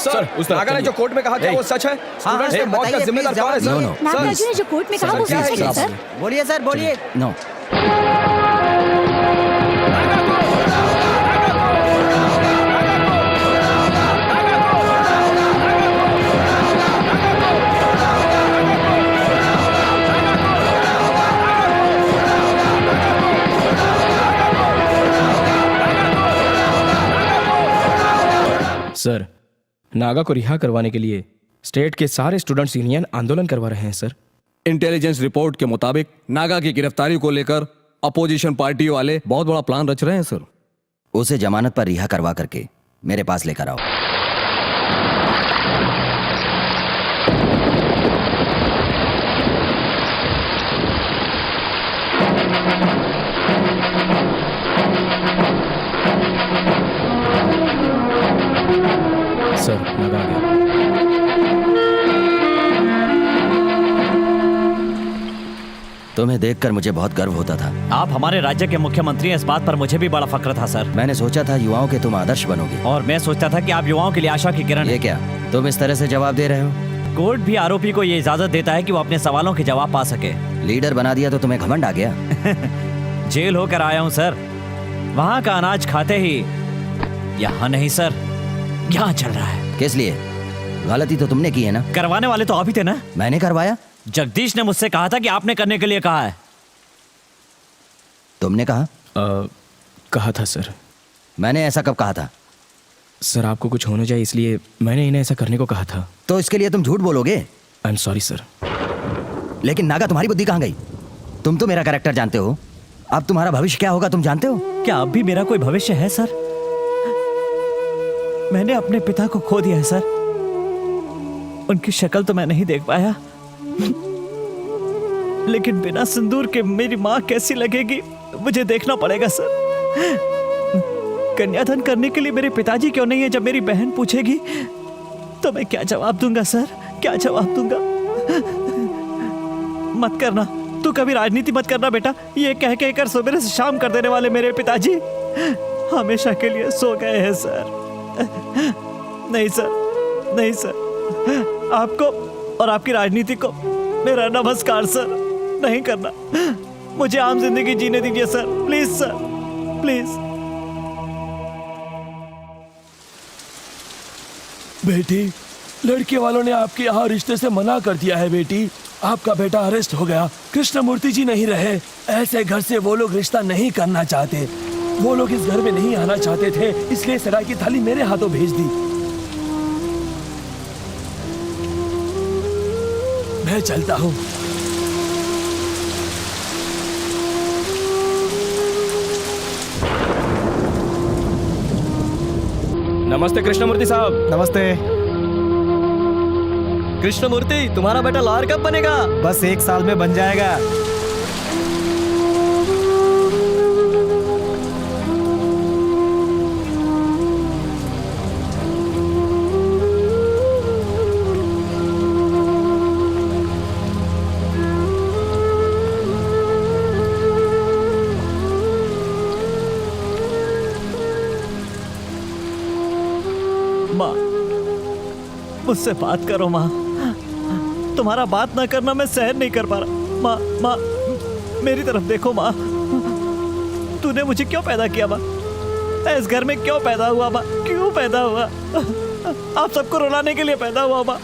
सर उस नागा ने जो कोर्ट में कहा क्या वो सच है? स्टूडेंट्स के मौत का बताइए, जिम्मेदार please, कौन है जवाब सर? दो। नागराजू ने जो कोर्ट में कहा वो क्या सच है है सर? बोलिए सर बोलिए। नो सर नागा को रिहा करवाने के लिए स्टेट के सारे स्टूडेंट्स यूनियन आंदोलन करवा रहे हैं सर। इंटेलिजेंस रिपोर्ट के मुताबिक नागा की गिरफ्तारी को लेकर अपोजिशन पार्टी वाले बहुत बड़ा प्लान रच रहे हैं सर। उसे जमानत पर रिहा करवा करके मेरे पास लेकर आओ। सर नागा आ गया। तुम्हें देखकर मुझे बहुत गर्व होता था। आप हमारे राज्य के मुख्यमंत्री हैं, इस बात पर मुझे भी बड़ा फक्र था सर। मैंने सोचा था युवाओं के तुम आदर्श बनोगे। और मैं सोचता था कि आप युवाओं के लिए आशा की किरण ये हैं। क्या तुम इस तरह से जवाब दे रहे हो? कोर्ट भी आरोपी को ये इजाजत देता है कि वो अपने सवालों के जवाब पा सके। लीडर बना दिया तो तुम्हें घमंड आ गया। जेल होकर आया हूँ सर। वहाँ का अनाज खाते ही यहाँ नहीं सर, यहाँ चल रहा है। किस लिए? गलती तो तुमने की है ना? करवाने वाले तो आप ही थे ना? मैंने करवाया? जगदीश ने मुझसे कहा था कि आपने करने के लिए कहा है। तुमने कहा? कहा था सर। मैंने ऐसा कब कहा था? सर आपको कुछ होना चाहिए इसलिए मैंने इन्हें ऐसा करने को कहा था। तो इसके लिए तुम झूठ बोलोगे? I am sorry sir. लेकिन नागा तुम्हारी बुद्धि कहाँ गई? तुम तो मेरा कैरेक्टर जानते हो। अब तुम्हारा भविष्य क्या होगा तुम जानते हो? क्या अब भी मेरा कोई भविष्य है सर? मैंने अपने पिता को खो दिया है सर। उनकी शक्ल तो मैं नहीं देख पाया, लेकिन बिना सिंदूर के मेरी माँ कैसी लगेगी मुझे देखना पड़ेगा सर। कन्यादान करने के लिए मेरे पिताजी क्यों नहीं है? जब मेरी बहन पूछेगी तो मैं क्या जवाब दूंगा सर? क्या जवाब दूंगा? मत करना, तू कभी राजनीति मत करना बेटा। ये कह कहकर सुबह से शाम कर देने वाले मेरे पिताजी हमेशा के लिए सो गए हैं सर। नहीं सर, नहीं सर। आपको और आपकी राजनीति को मेरा नमस्कार सर। नहीं करना, मुझे आम जिंदगी जीने दीजिए सर। Please sir, please. बेटी, लड़के वालों ने आपके यहाँ रिश्ते से मना कर दिया है बेटी। आपका बेटा अरेस्ट हो गया। कृष्णमूर्ति जी नहीं रहे। ऐसे घर से वो लोग रिश्ता नहीं करना चाहते। वो लोग इस घर में नहीं आना चाहते थे, इसलिए सराय की थाली मेरे हाथों भेज दी। मैं चलता हूँ। नमस्ते कृष्णमूर्ति साहब। नमस्ते। कृष्णमूर्ति तुम्हारा बेटा लॉयर कब बनेगा? बस 1 साल में बन जाएगा। माँ, मुझसे बात करो माँ। तुम्हारा बात ना करना मैं सहन नहीं कर पा रहा। माँ, माँ, मेरी तरफ देखो माँ। तूने मुझे क्यों पैदा किया माँ? मैं इस घर में क्यों पैदा हुआ माँ? क्यों पैदा हुआ? आप सबको रुलाने के लिए पैदा हुआ माँ।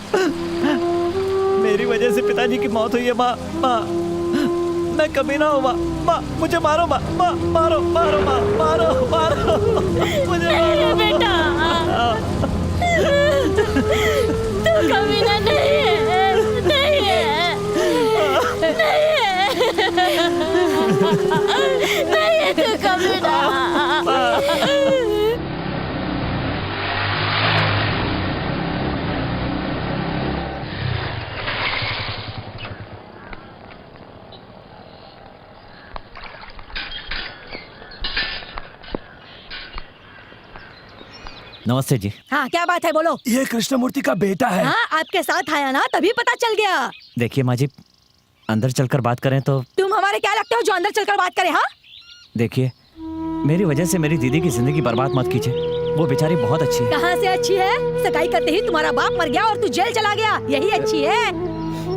मेरी वजह से पिताजी की मौत हुई है माँ। माँ, मैं कभी ना हूँ माँ। माँ, मुझे मारो माँ। माँ, मारो, मारो माँ, मारो, मारो मुझे मारो। बेटा, तू कभी ना नहीं है, नहीं है, नहीं है, नहीं है तू कभी ना। नमस्ते जी। हाँ, क्या बात है बोलो। ये कृष्णमूर्ति का बेटा है। हाँ, आपके साथ आया ना तभी पता चल गया। देखिए माँ जी, अंदर चलकर बात करें तो। तुम हमारे क्या लगते हो जो अंदर चलकर बात करें? हाँ, देखिए, मेरी वजह से मेरी दीदी की जिंदगी बर्बाद मत कीजिए। वो बेचारी बहुत अच्छी है। कहाँ से अच्छी है? सगाई करते ही तुम्हारा बाप मर गया और तू जेल चला गया, यही अच्छी है।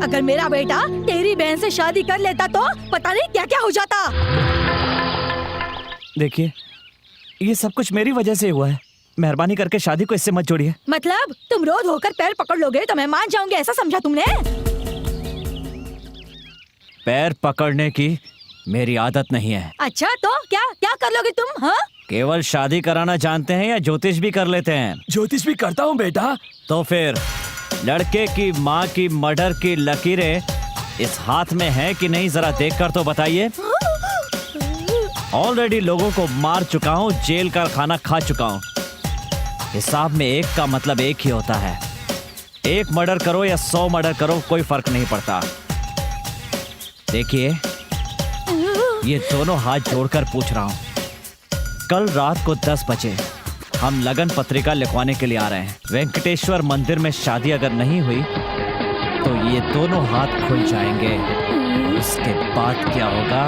अगर मेरा बेटा तेरी बहन से शादी कर लेता तो पता नहीं क्या क्या हो जाता। देखिए, ये सब कुछ मेरी वजह से हुआ है। मेहरबानी करके शादी को इससे मत जोड़िए। मतलब तुम रोज होकर पैर पकड़ लोगे तो मैं मान जाऊंगी, ऐसा समझा तुमने? पैर पकड़ने की मेरी आदत नहीं है। अच्छा तो क्या क्या कर लोगे तुम? हाँ, केवल शादी कराना जानते हैं या ज्योतिष भी कर लेते हैं? ज्योतिष भी करता हूँ बेटा। तो फिर लड़के की माँ की मर्डर की लकीरें इस हाथ में है कि नहीं, जरा देखकर तो बताइए। ऑलरेडी लोगों को मार चुका हूँ, जेल का खाना खा चुका हूँ। हिसाब में एक का मतलब एक ही होता है। एक मर्डर करो या 100 मर्डर करो, कोई फर्क नहीं पड़ता। देखिए, ये दोनों हाथ जोड़कर पूछ रहा हूँ, कल रात को 10 बजे हम लगन पत्रिका लिखवाने के लिए आ रहे हैं। वेंकटेश्वर मंदिर में शादी अगर नहीं हुई तो ये दोनों हाथ खुल जाएंगे। उसके बाद क्या होगा?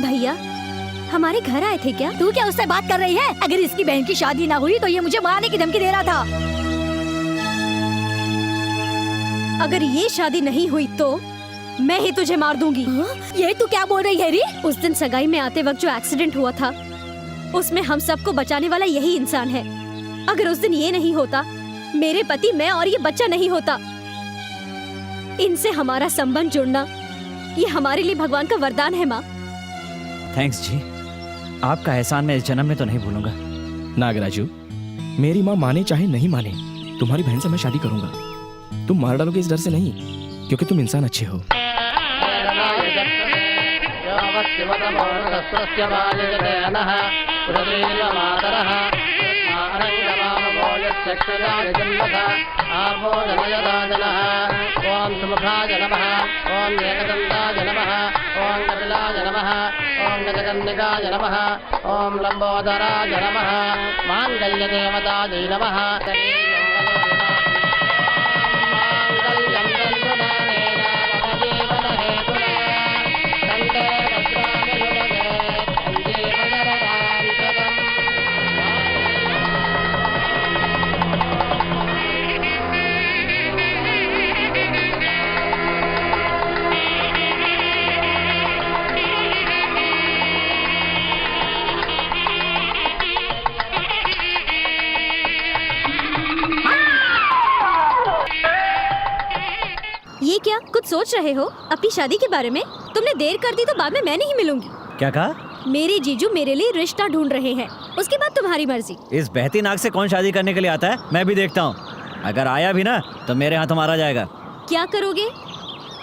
भैया हमारे घर आए थे क्या? तू क्या उससे बात कर रही है? अगर इसकी बहन की शादी ना हुई तो ये मुझे मारने की धमकी दे रहा था। अगर ये शादी नहीं हुई तो मैं ही तुझे मार दूंगी। ये तू क्या बोल रही है री? उस दिन सगाई में आते वक्त जो एक्सीडेंट हुआ था उसमें हम सबको बचाने वाला यही इंसान है। अगर उस दिन ये नहीं होता, मेरे पति, मैं और ये बच्चा नहीं होता। इनसे हमारा संबंध जुड़ना ये हमारे लिए भगवान का वरदान है। माँ, थैंक्स जी, आपका एहसान मैं इस जन्म में तो नहीं भूलूंगा। नागराजू, मेरी माँ माने चाहे नहीं माने, तुम्हारी बहन से मैं शादी करूंगा। तुम मार डालोगे इस डर से नहीं, क्योंकि तुम इंसान अच्छे हो। ओम सुमुखाय नमः, ओम एकदंताय नमः, ओम कपिलाय नमः, ओम गजकर्णिकाय नमः, ओम लंबोदराय नमः, मांगल्यदेवतायै नमः। ये क्या कुछ सोच रहे हो अपनी शादी के बारे में? तुमने देर कर दी तो बाद में मैं नहीं मिलूंगी। क्या कहा? मेरे जीजू मेरे लिए रिश्ता ढूंढ रहे हैं, उसके बाद तुम्हारी मर्जी। इस बहती नाक से कौन शादी करने के लिए आता है? मैं भी देखता हूँ। अगर आया भी ना तो मेरे हाथों मारा जाएगा। क्या करोगे?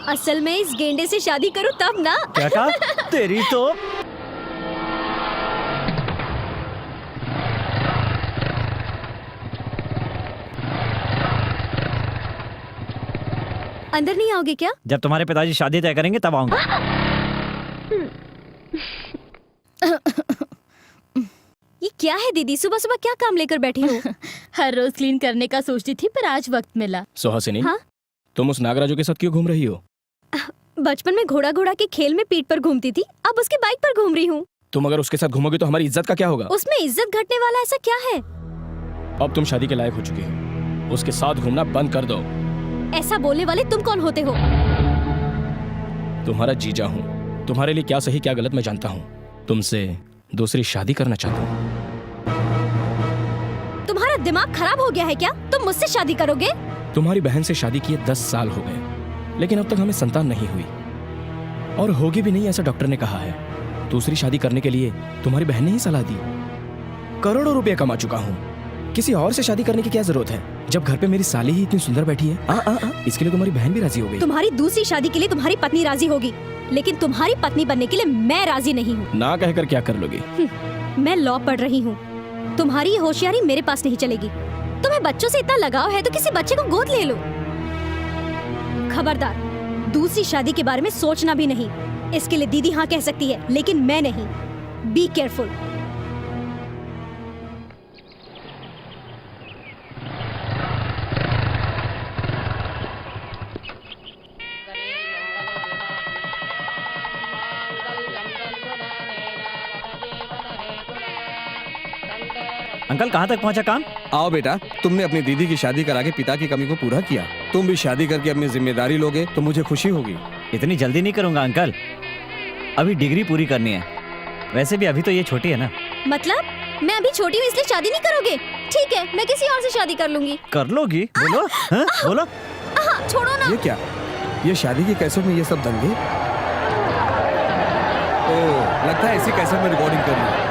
असल में इस गेंडे से शादी करूँ तब ना। क्या कहा? तेरी तो अंदर नहीं आओगे क्या? जब तुम्हारे पिताजी शादी तय करेंगे तब आऊंगा। ये क्या है दीदी, सुबह सुबह क्या काम लेकर बैठी हो? हर रोज क्लीन करने का सोचती थी पर आज वक्त मिला। सुहासिनी, हाँ? तुम उस नागराजू के साथ क्यों घूम रही हो? बचपन में घोड़ा घोड़ा के खेल में पीठ पर घूमती थी, अब उसकी बाइक पर घूम रही हूँ। तुम अगर उसके साथ घूमोगी तो हमारी इज्जत का क्या होगा? उसमें इज्जत घटने वाला ऐसा क्या है? अब तुम शादी के लायक हो चुकी हो, उसके साथ घूमना बंद कर दो। ऐसा बोलने वाले तुम कौन होते हो? तुम्हारा जीजा हूँ, तुम्हारे लिए क्या सही क्या गलत मैं जानता हूँ। तुमसे दूसरी शादी करना चाहता हूँ। तुम्हारा दिमाग खराब हो गया है क्या? तुम मुझसे शादी करोगे? तुम्हारी बहन से शादी किए 10 साल हो गए, लेकिन अब तक हमें संतान नहीं हुई और होगी भी नहीं, ऐसा डॉक्टर ने कहा है। दूसरी शादी करने के लिए तुम्हारी बहन ने ही सलाह दी। करोड़ों रुपए कमा चुका हूँ, किसी और से शादी करने की क्या जरूरत है जब घर पे मेरी साली ही इतनी सुंदर बैठी है। इसके लिए तुम्हारी बहन भी राजी हो गई। तुम्हारी दूसरी शादी के लिए तुम्हारी पत्नी राजी होगी, लेकिन तुम्हारी पत्नी बनने के लिए मैं राजी नहीं हूँ। ना कहकर क्या कर लोगी? मैं लॉ पढ़ रही हूँ, तुम्हारी ये होशियारी मेरे पास नहीं चलेगी। तुम्हें बच्चों से इतना लगाव है तो किसी बच्चे को गोद ले लो। खबरदार, दूसरी शादी के बारे में सोचना भी नहीं। इसके लिए दीदी हाँ कह सकती है, लेकिन मैं नहीं। Be careful. अंकल कहाँ तक पहुँचा काम? आओ बेटा, तुमने अपनी दीदी की शादी करा के पिता की कमी को पूरा किया। तुम भी शादी करके अपनी जिम्मेदारी लोगे तो मुझे खुशी होगी। इतनी जल्दी नहीं करूंगा अंकल, अभी डिग्री पूरी करनी है। वैसे भी अभी तो ये छोटी है ना। मतलब मैं अभी छोटी हूँ इसलिए शादी नहीं करोगे? ठीक है, मैं किसी और से शादी कर लूंगी। कर लोगी? बोलो। हाँ? बोलो। छोड़ो ना। ये क्या? ये शादी की कैसेट में ये सब दंगे? ओह, लगता है इसी कैसेट में रिकॉर्डिंग करनी है।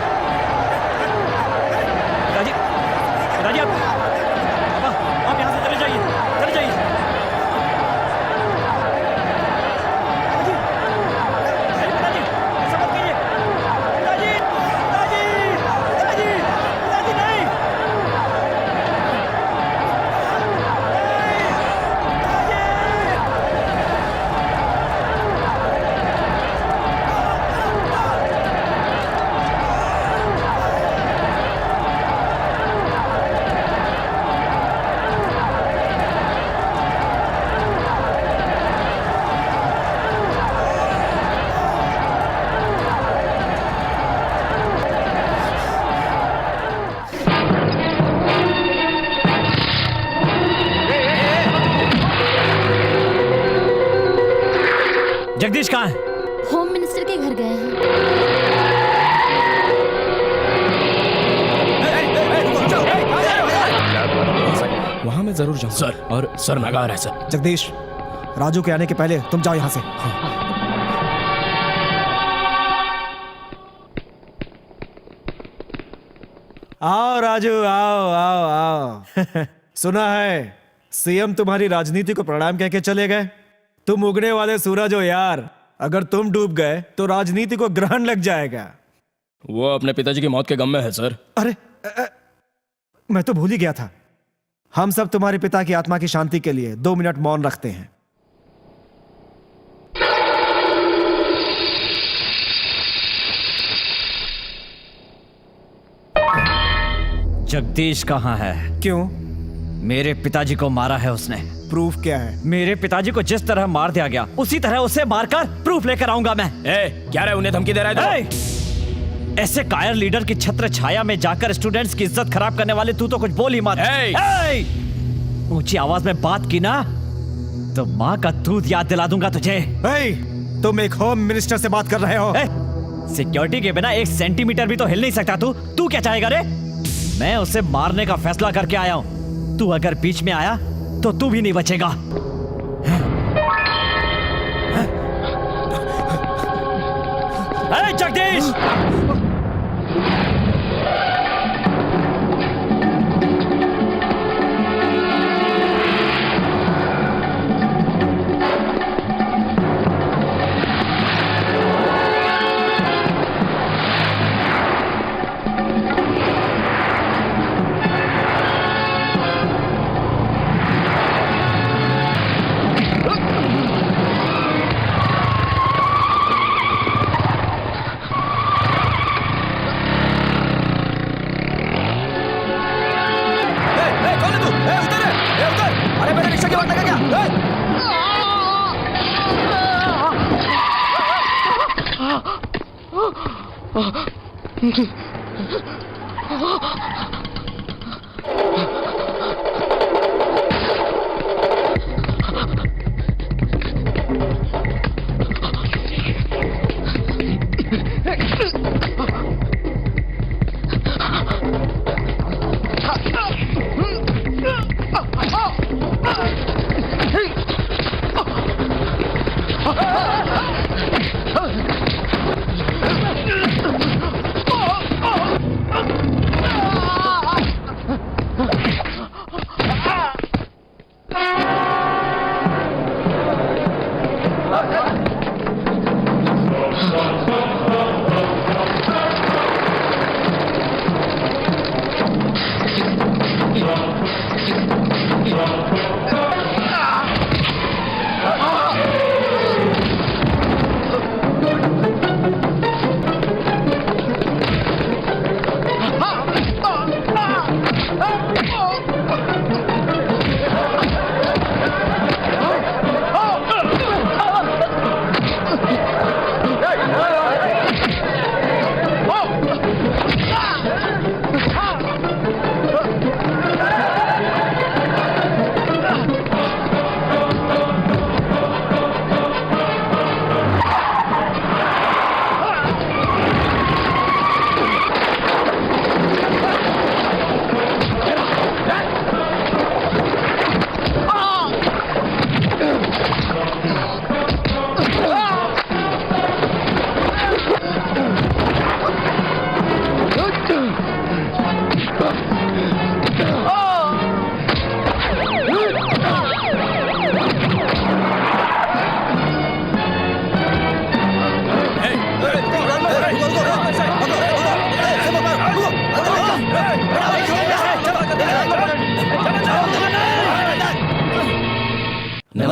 पिताजी आप यहाँ से चले जाइए, चले जाइए। पिताजी ऐसा मत कीजिए। पिताजी पिताजी पिताजी पिताजी नहीं। जगदीश कहाँ है? होम मिनिस्टर के घर गए हैं। वहाँ मैं जरूर जाऊँ सर। और सर नगार है सर। जगदीश, राजू के आने के पहले तुम जाओ यहाँ से। आओ राजू, आओ आओ आओ। सुना है सीएम तुम्हारी राजनीति को प्रणाम कह के चले गए। तुम उगने वाले सूरज हो यार, अगर तुम डूब गए तो राजनीति को ग्रहण लग जाएगा। वो अपने पिताजी की मौत के गम में है सर। अरे मैं तो भूल ही गया था। हम सब तुम्हारे पिता की आत्मा की शांति के लिए 2 मिनट मौन रखते हैं। जगदीश कहाँ है? क्यों? मेरे पिताजी को मारा है उसने। प्रूफ क्या है? मेरे पिताजी को जिस तरह मार दिया गया उसी तरह उसे मारकर प्रूफ लेकर आऊंगा मैं। क्या रहा है? उन्हें धमकी दे रहा है? ऐसे कायर लीडर की छत्र छाया में जाकर स्टूडेंट्स की इज्जत खराब करने वाले तू तो कुछ बोल ही मत। ऊंची आवाज में बात की ना तो माँ का दूध याद दिला दूंगा तुझे। तुम एक होम मिनिस्टर से बात कर रहे हो। सिक्योरिटी के बिना 1 सेंटीमीटर भी तो हिल नहीं सकता तू क्या चाहेगा रे? मैं उसे मारने का फैसला करके आया हूं। तू अगर बीच में आया तो तू भी नहीं बचेगा। जगदीश!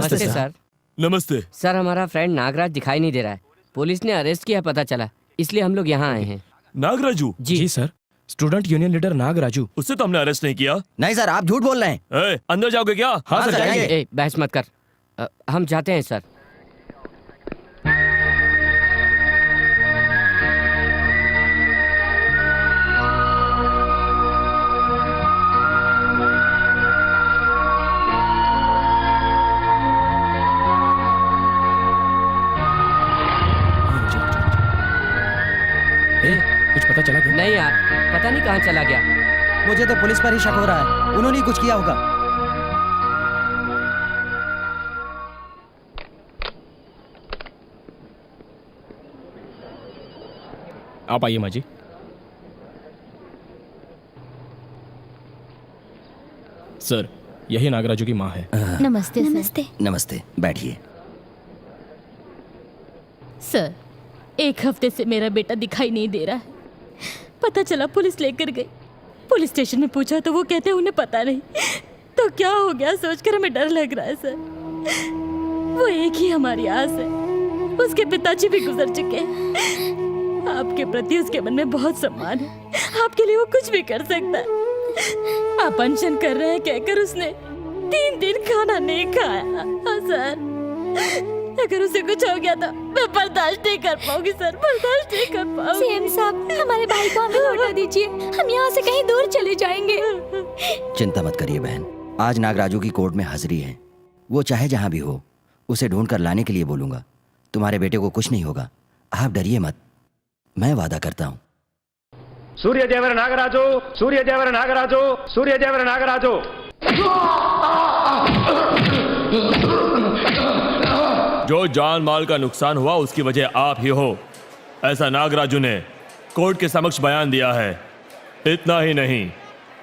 नमस्ते सर। नमस्ते। सर हमारा फ्रेंड नागराज दिखाई नहीं दे रहा है। पुलिस ने अरेस्ट किया पता चला, इसलिए हम लोग यहाँ आए हैं। नागराजू? जी sir, student union leader Nagaraju. उससे तो हमने अरेस्ट नहीं किया। नहीं सर, आप झूठ बोल रहे हैं। अंदर जाओगे क्या? हाँ सर, जाएंगे। ए, बहस मत कर। हम जाते हैं सर। कुछ पता चला क्या? नहीं यार, पता नहीं कहाँ चला गया। मुझे तो पुलिस पर ही शक हो रहा है, उन्होंने ही कुछ किया होगा। आप आइए माँ जी। सर, यही नागराजू की माँ है। नमस्ते नमस्ते। नमस्ते, बैठिए। सर, एक हफ्ते से मेरा बेटा दिखाई नहीं दे रहा है। पता चला पुलिस लेकर गई। पुलिस स्टेशन में पूछा तो वो कहते हैं उन्हें पता नहीं। तो क्या हो गया सोचकर हमें डर लग रहा है सर। वो एक ही हमारी आस है। उसके पिताजी भी गुजर चुके हैं। आपके प्रति उसके मन में बहुत सम्मान है। आपके लिए वो कुछ भी कर सकता है। आप अनशन कर रहे हैं कहकर उसने 3 दिन खाना नहीं खाया। सर, अगर उसे कुछ हो गया तो मैं बर्दाश्त नहीं कर पाऊंगी सर, बर्दाश्त नहीं कर पाऊंगी। सीएम साहब, हमारे भाई को हमें लौटा दीजिए। हम यहाँ से कहीं दूर चले जाएंगे। चिंता मत करिए बहन, आज नागराजू की कोर्ट में हाजिरी है। वो चाहे जहाँ भी हो, उसे ढूंढ कर लाने के लिए बोलूंगा। तुम्हारे बेटे को कुछ नहीं होगा, आप डरिए मत, मैं वादा करता हूँ। सूर्य देवर नागराजो, सूर्य देवर नागराजो, सूर्य देवर नागराजो। जो जान माल का नुकसान हुआ उसकी वजह आप ही हो, ऐसा नागराजू ने कोर्ट के समक्ष बयान दिया है। इतना ही नहीं,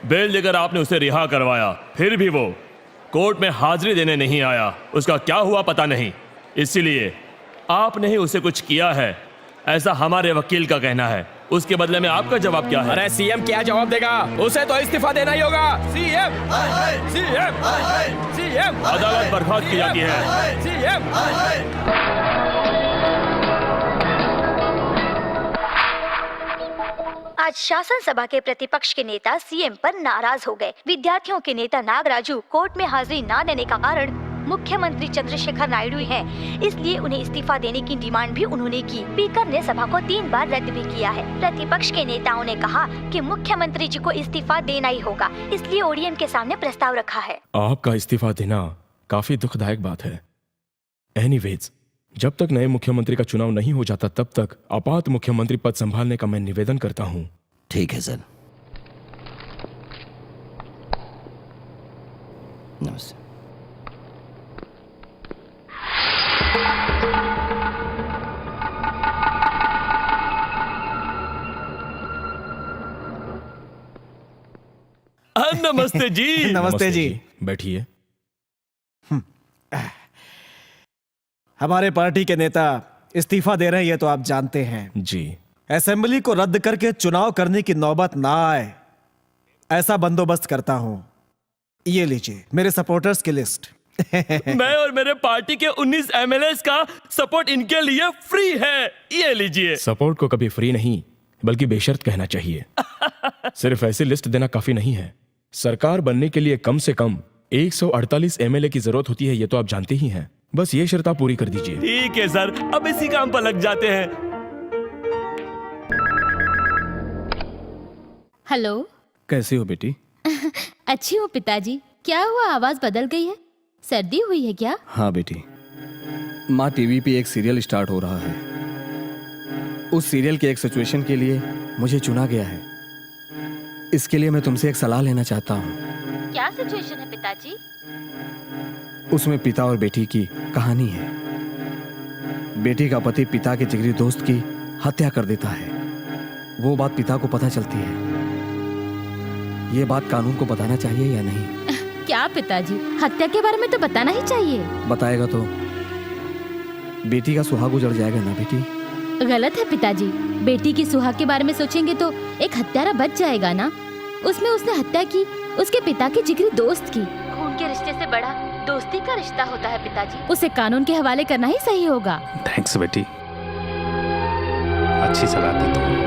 बेल देकर आपने उसे रिहा करवाया, फिर भी वो कोर्ट में हाजिरी देने नहीं आया। उसका क्या हुआ पता नहीं, इसीलिए आपने ही उसे कुछ किया है, ऐसा हमारे वकील का कहना है। उसके बदले में आपका जवाब क्या है? अरे सीएम क्या जवाब देगा? उसे तो इस्तीफा देना ही होगा। CM, CM, CM. अदालत बर्खास्त की जाती है। सीएम। आज शासन सभा के प्रतिपक्ष के नेता सीएम पर नाराज हो गए। विद्यार्थियों के नेता नागराजू कोर्ट में हाजिरी न देने का कारण मुख्यमंत्री चंद्रशेखर नायडू हैं, इसलिए उन्हें इस्तीफा देने की डिमांड भी उन्होंने की। स्पीकर ने सभा को 3 बार रद्द भी किया है। प्रतिपक्ष के नेताओं ने कहा कि मुख्यमंत्री जी को इस्तीफा देना ही होगा, इसलिए ओडीएम के सामने प्रस्ताव रखा है। आपका इस्तीफा देना काफी दुखदायक बात है। एनीवेज, जब तक नए मुख्यमंत्री का चुनाव नहीं हो जाता तब तक आपात मुख्यमंत्री पद संभालने का मैं निवेदन करता हूँ। ठीक है सर। नमस्ते। नमस्ते जी। नमस्ते जी। बैठिए। हमारे पार्टी के नेता इस्तीफा दे रहे हैं, ये तो आप जानते हैं जी। असेंबली को रद्द करके चुनाव करने की नौबत ना आए, ऐसा बंदोबस्त करता हूं। ये लीजिए मेरे सपोर्टर्स की लिस्ट। मैं और मेरे पार्टी के 19 एमएलएस का सपोर्ट इनके लिए फ्री है, ये लीजिए। सपोर्ट को कभी फ्री नहीं बल्कि बेशर्त कहना चाहिए। सिर्फ ऐसी लिस्ट देना काफी नहीं है। सरकार बनने के लिए कम से कम 148 एमएलए की जरूरत होती है, ये तो आप जानते ही हैं। बस ये शर्त आप पूरी कर दीजिए। ठीक है सर, अब इसी काम पर लग जाते हैं। हेलो। कैसी हो बेटी? अच्छी हो पिताजी। क्या हुआ, आवाज बदल गई है? सर्दी हुई है क्या? हाँ बेटी, माँ टीवी पे एक सीरियल स्टार्ट हो रहा है। उस सीरियल के एक सिचुएशन के लिए मुझे चुना गया है। इसके लिए मैं तुमसे एक सलाह लेना चाहता हूँ। क्या सिचुएशन है पिताजी? उसमें पिता और बेटी की कहानी है। बेटी का पति पिता के जिगरी दोस्त की हत्या कर देता है। वो बात पिता को पता चलती है। ये बात कानून को बताना चाहिए या नहीं? क्या पिताजी, हत्या के बारे में तो बताना ही चाहिए। बताएगा तो बेटी का सुहाग उजड़ जाएगा ना बेटी। गलत है पिताजी, बेटी की सुहाग के बारे में सोचेंगे तो एक हत्यारा बच जाएगा ना। उसमें उसने हत्या की उसके पिता के जिगरी दोस्त की। खून के रिश्ते से बड़ा दोस्ती का रिश्ता होता है पिताजी, उसे कानून के हवाले करना ही सही होगा। थैंक्स बेटी, अच्छी सलाह दी तुमने।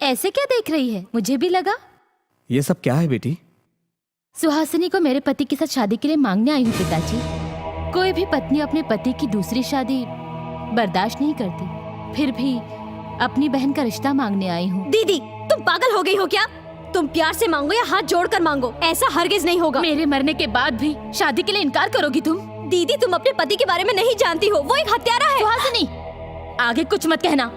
ऐसे क्या देख रही है? मुझे भी लगा। ये सब क्या है बेटी? सुहासिनी को मेरे पति के साथ शादी के लिए मांगने आई हूँ पिताजी। कोई भी पत्नी अपने पति की दूसरी शादी बर्दाश्त नहीं करती, फिर भी अपनी बहन का रिश्ता मांगने आई हूँ। दीदी, तुम पागल हो गई हो क्या? तुम प्यार से मांगो या हाथ जोड़कर मांगो, ऐसा हरगिज नहीं होगा। मेरे मरने के बाद भी शादी के लिए इनकार करोगी तुम? दीदी, तुम अपने पति के बारे में नहीं जानती हो, वो एक हत्यारा है। सुहासिनी, आगे कुछ मत कहना।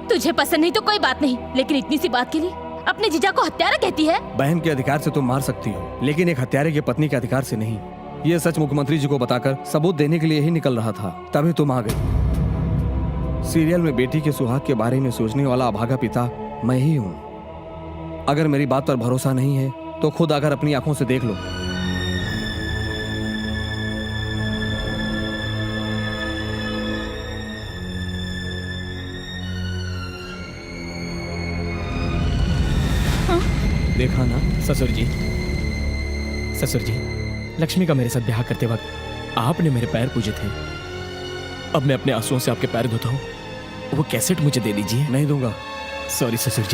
तुझे पसंद नहीं तो कोई बात नहीं, लेकिन इतनी सी बात के लिए अपने जीजा को हत्यारा कहती है? बहन के अधिकार से तुम मार सकती हो, लेकिन एक हत्यारे की पत्नी के अधिकार से नहीं। ये सच मुख्यमंत्री जी को बताकर सबूत देने के लिए ही निकल रहा था, तभी तुम आ गई। सीरियल में बेटी के सुहाग के बारे में सोचने वाला अभागा पिता मैं ही हूँ। अगर मेरी बात पर भरोसा नहीं है तो खुद आकर अपनी आंखों से देख लो। देखा ना ससुर जी, लक्ष्मी का मेरे साथ ब्याह करते वक्त आपने मेरे पैर पूजे थे। अब मैं अपने आंसुओं से आपके पैर धोता हूँ, वो कैसेट मुझे दे दीजिए। नहीं दूंगा। सॉरी ससुर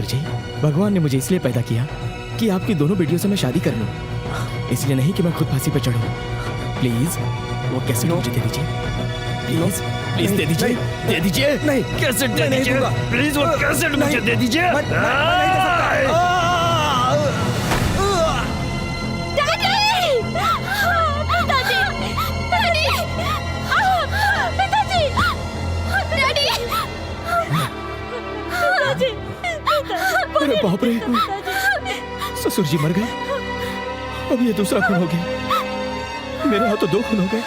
जी, भगवान ने मुझे इसलिए पैदा किया कि आपकी दोनों बेटियों से मैं शादी कर लूं, इसलिए नहीं कि मैं खुद फांसी पर चढ़ूं। प्लीज वो कैसेट मुझे दे दीजिए, प्लीज दे दीजिए। नहीं, कैसेट दे दीजिए प्लीज, वो कैसेट मुझे दे दीजिए। अरे बाप रे, ससुर जी मर गए। अब ये दूसरा खून हो गया। मेरे हाथ तो 2 खून हो गए।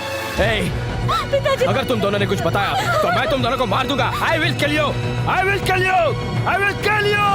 पिताजी, अगर तुम दोनों ने कुछ बताया तो मैं तुम दोनों को मार दूंगा। I will kill you! I will kill you! I will kill you!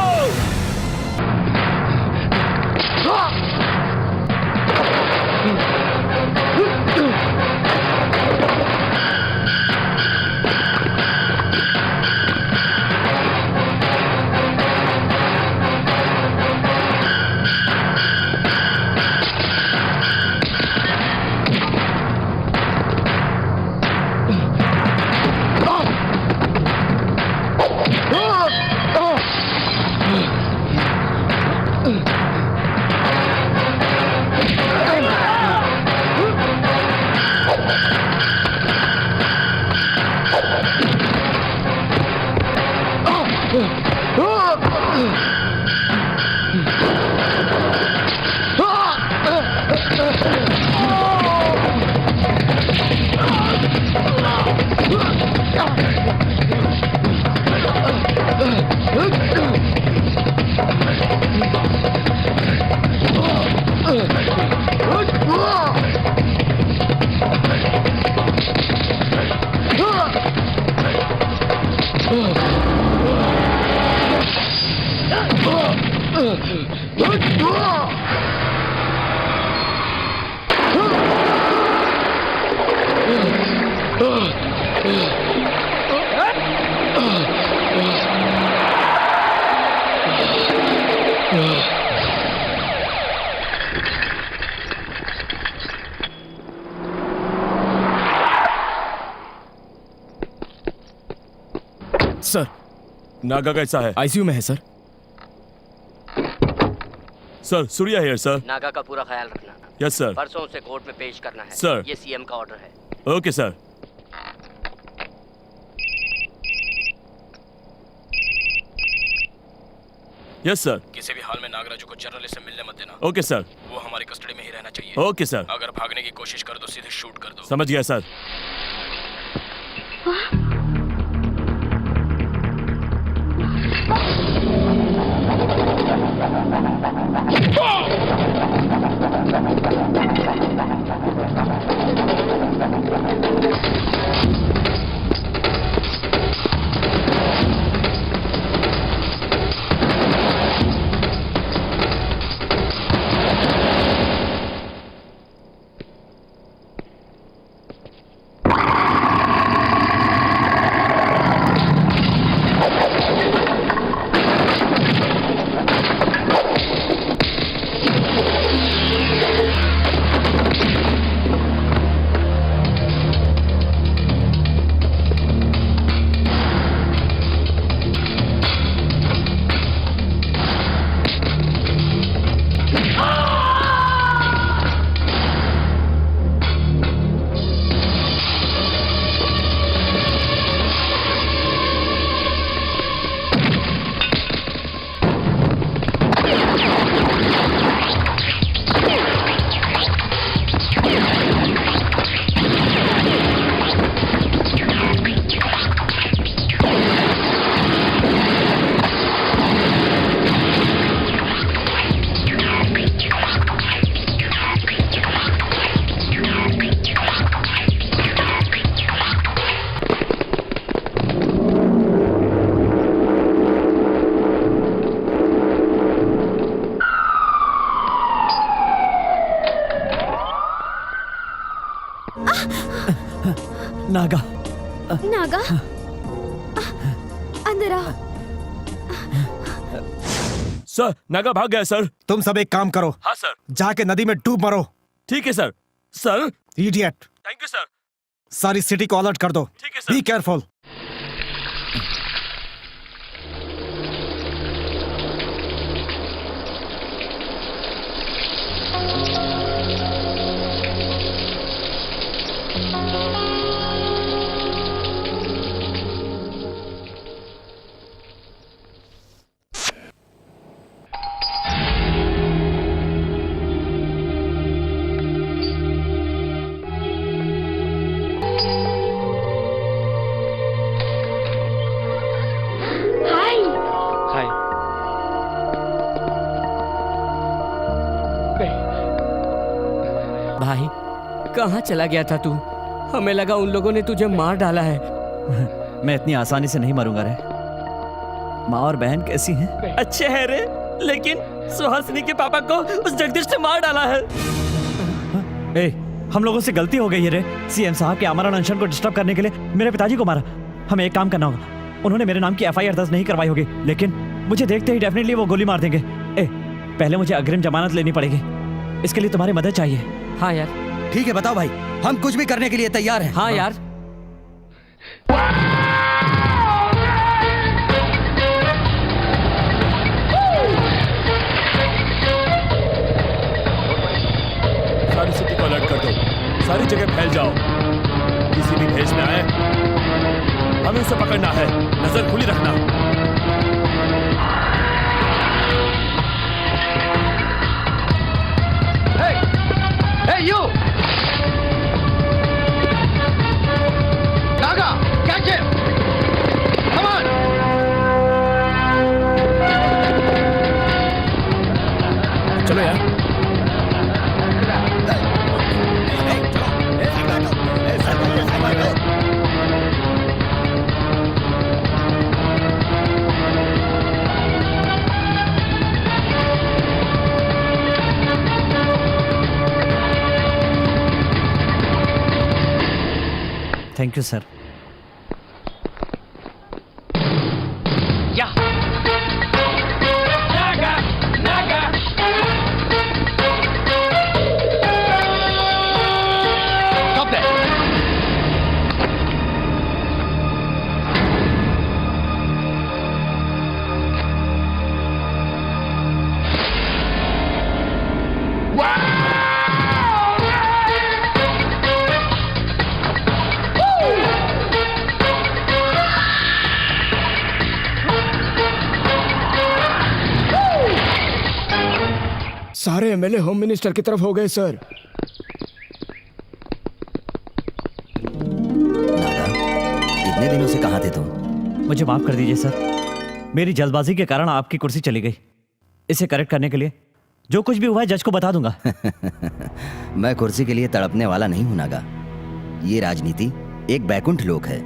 Sir, Naga कैसा है? आईसीयू में है sir. Sir, Surya here sir. Naga का पूरा ख्याल रखना। Yes sir. परसों उसे कोर्ट में पेश करना है सर। ये सीएम का ऑर्डर है। Okay sir. Yes sir. किसी भी हाल में नागराजू को जनरल से मिलने मत देना। Okay sir. वो हमारी कस्टडी में ही रहना चाहिए। Okay sir. अगर भागने की कोशिश कर तो सीधे शूट कर दो। समझ गया सर। नागा। नागा अंदर आओ। सर नागा भाग गया सर। तुम सब एक काम करो, हाँ सर। जाके नदी में डूब मरो। ठीक है sir. Sir idiot, thank you sir. सारी सिटी को अलर्ट कर दो। ठीक है सर। Be careful. भाई कहाँ चला गया था तू? हमें लगा उन लोगों ने तुझे मार डाला है। मैं इतनी आसानी से नहीं मरूंगा रे। माँ और बहन कैसी हैं? अच्छे हैं रे, लेकिन सुहासिनी के पापा को उस जगदीश ने मार डाला है। ए, हम लोगों से गलती हो गई है रे। सीएम साहब के आमरण अनशन को डिस्टर्ब करने के लिए मेरे पिताजी को मारा। हमें एक काम करना होगा। उन्होंने मेरे नाम की एफआईआर दर्ज नहीं करवाई होगी, लेकिन मुझे देखते ही डेफिनेटली वो गोली मार देंगे। ए, पहले मुझे अग्रिम जमानत लेनी पड़ेगी। इसके लिए तुम्हारी मदद चाहिए। हाँ यार। ठीक है बताओ भाई, हम कुछ भी करने के लिए तैयार हैं। हाँ यार। सारी सिटी को अलर्ट कर दो, सारी जगह फैल जाओ। किसी भी भेष में आए हमें उसे पकड़ना है, नजर खुली रखना। Hey, you! Naga, catch him! Come on! चलो यार। Thank you sir. सारे एमएलए होम मिनिस्टर की तरफ हो गए सर। इतने दिनों से कहाँ थे तुम? मुझे माफ कर दीजिए सर, मेरी जल्दबाजी के कारण आपकी कुर्सी चली गई। इसे करेक्ट करने के लिए जो कुछ भी हुआ है जज को बता दूंगा। मैं कुर्सी के लिए तड़पने वाला नहीं हूं नागा। ये राजनीति एक बैकुंठ लोक है।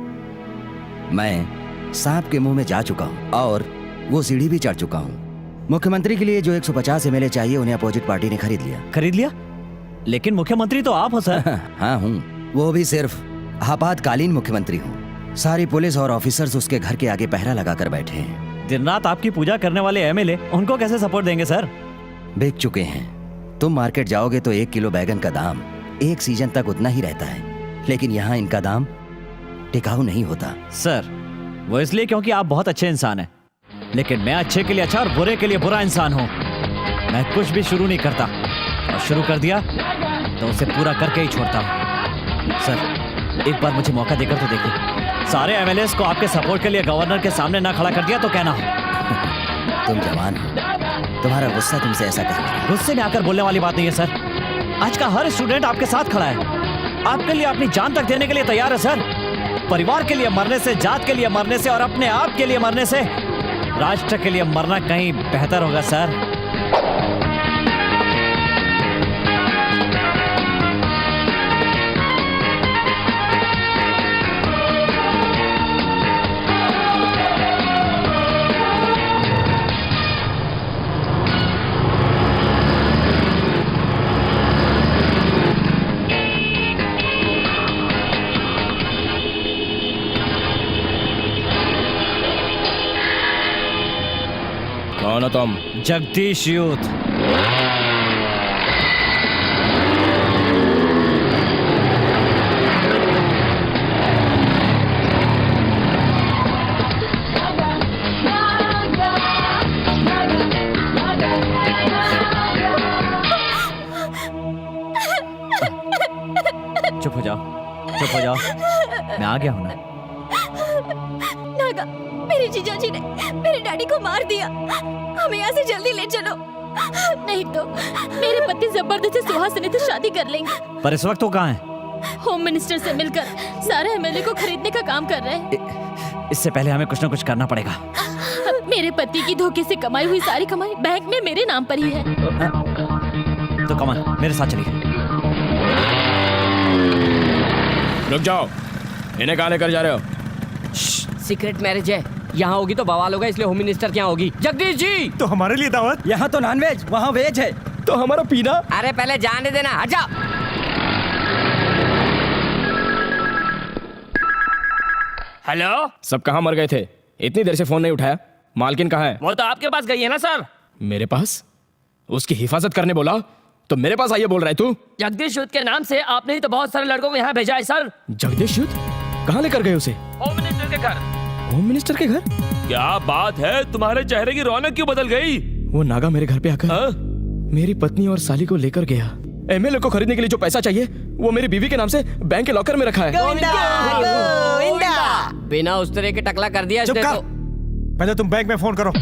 मैं सांप के मुंह में जा चुका हूं और वो सीढ़ी भी चढ़ चुका हूं। मुख्यमंत्री के लिए जो 150 एमएलए चाहिए उन्हें अपोजिट पार्टी ने खरीद लिया। खरीद लिया? लेकिन मुख्यमंत्री तो आप हो सर। हाँ हूँ, वो भी सिर्फ आपातकालीन मुख्यमंत्री हूँ। सारी पुलिस और ऑफिसर्स उसके घर के आगे पहरा लगाकर बैठे हैं। दिन रात आपकी पूजा करने वाले एमएलए उनको कैसे सपोर्ट देंगे सर? बिक चुके हैं। तुम मार्केट जाओगे तो 1 किलो बैगन का दाम एक सीजन तक उतना ही रहता है, लेकिन यहाँ इनका दाम टिकाऊ नहीं होता। सर वो इसलिए क्योंकि आप बहुत अच्छे इंसान हैं, लेकिन मैं अच्छे के लिए अच्छा और बुरे के लिए बुरा इंसान हूँ। मैं कुछ भी शुरू नहीं करता और शुरू कर दिया तो उसे पूरा करके ही छोड़ता हूँ। सर एक बार मुझे मौका देकर तो देखिए। सारे एमएलएस को आपके सपोर्ट के लिए गवर्नर के सामने ना खड़ा कर दिया तो कहना। तुम जवान हो, तुम्हारा गुस्सा तुमसे ऐसा कह रहा है। गुस्से में आकर बोलने वाली बात नहीं है सर। आज का हर स्टूडेंट आपके साथ खड़ा है, आपके लिए अपनी जान तक देने के लिए तैयार है सर। परिवार के लिए मरने से, जात के लिए मरने से और अपने आप के लिए मरने से राष्ट्र के लिए मरना कहीं बेहतर होगा सर। हो तुम? जगदीश यूथ। चुप हो जाओ, चुप हो जाओ, मैं आ गया हूं ना। नागा, मेरे जीजा जी ने मेरे डैडी को मार दिया। हमें यहाँ से जल्दी ले चलो, नहीं तो मेरे पति जबरदस्ती सुहासिनी से शादी कर लेंगे। पर इस वक्त वो कहाँ है? होम मिनिस्टर से मिलकर सारे एमएलए को खरीदने का काम कर रहे हैं। इससे पहले हमें कुछ ना कुछ करना पड़ेगा। मेरे पति की धोखे से कमाई हुई सारी कमाई बैंक में मेरे नाम पर ही है। तो कमान, मेरे साथ चलिए। रुक जाओ, इन्हें कहाँ लेकर जा रहे हो? सीक्रेट मैरिज है, यहाँ होगी तो बवाल होगा, इसलिए होम मिनिस्टर के यहाँ होगी। जगदीश जी, तो हमारे लिए दावत? यहाँ तो नॉन वेज, वहाँ वेज है, तो हमारा पीना। अरे पहले जाने देना, हट जा। हेलो, सब कहाँ मर गए थे? इतनी देर से फोन नहीं उठाया। मालकिन कहाँ है? वो तो आपके पास गई है ना सर। मेरे पास? उसकी हिफाजत करने बोला तो मेरे पास आइए बोल रहा है तू? जगदीश यूथ के नाम से आपने ही तो बहुत सारे लड़कों को यहाँ भेजा है सर। जगदीश यूथ? कहाँ लेकर गए उसे? होम मिनिस्टर के घर। होम मिनिस्टर के घर? क्या बात है, तुम्हारे चेहरे की रौनक क्यों बदल गई? वो नागा मेरे घर पे आकर मेरी पत्नी और साली को लेकर गया। एमएलए को खरीदने के लिए जो पैसा चाहिए वो मेरी बीवी के नाम से बैंक के लॉकर में रखा है। बिना उस तरह के टकला कर दिया इसने तो। पहले तुम बैंक में फोन करो।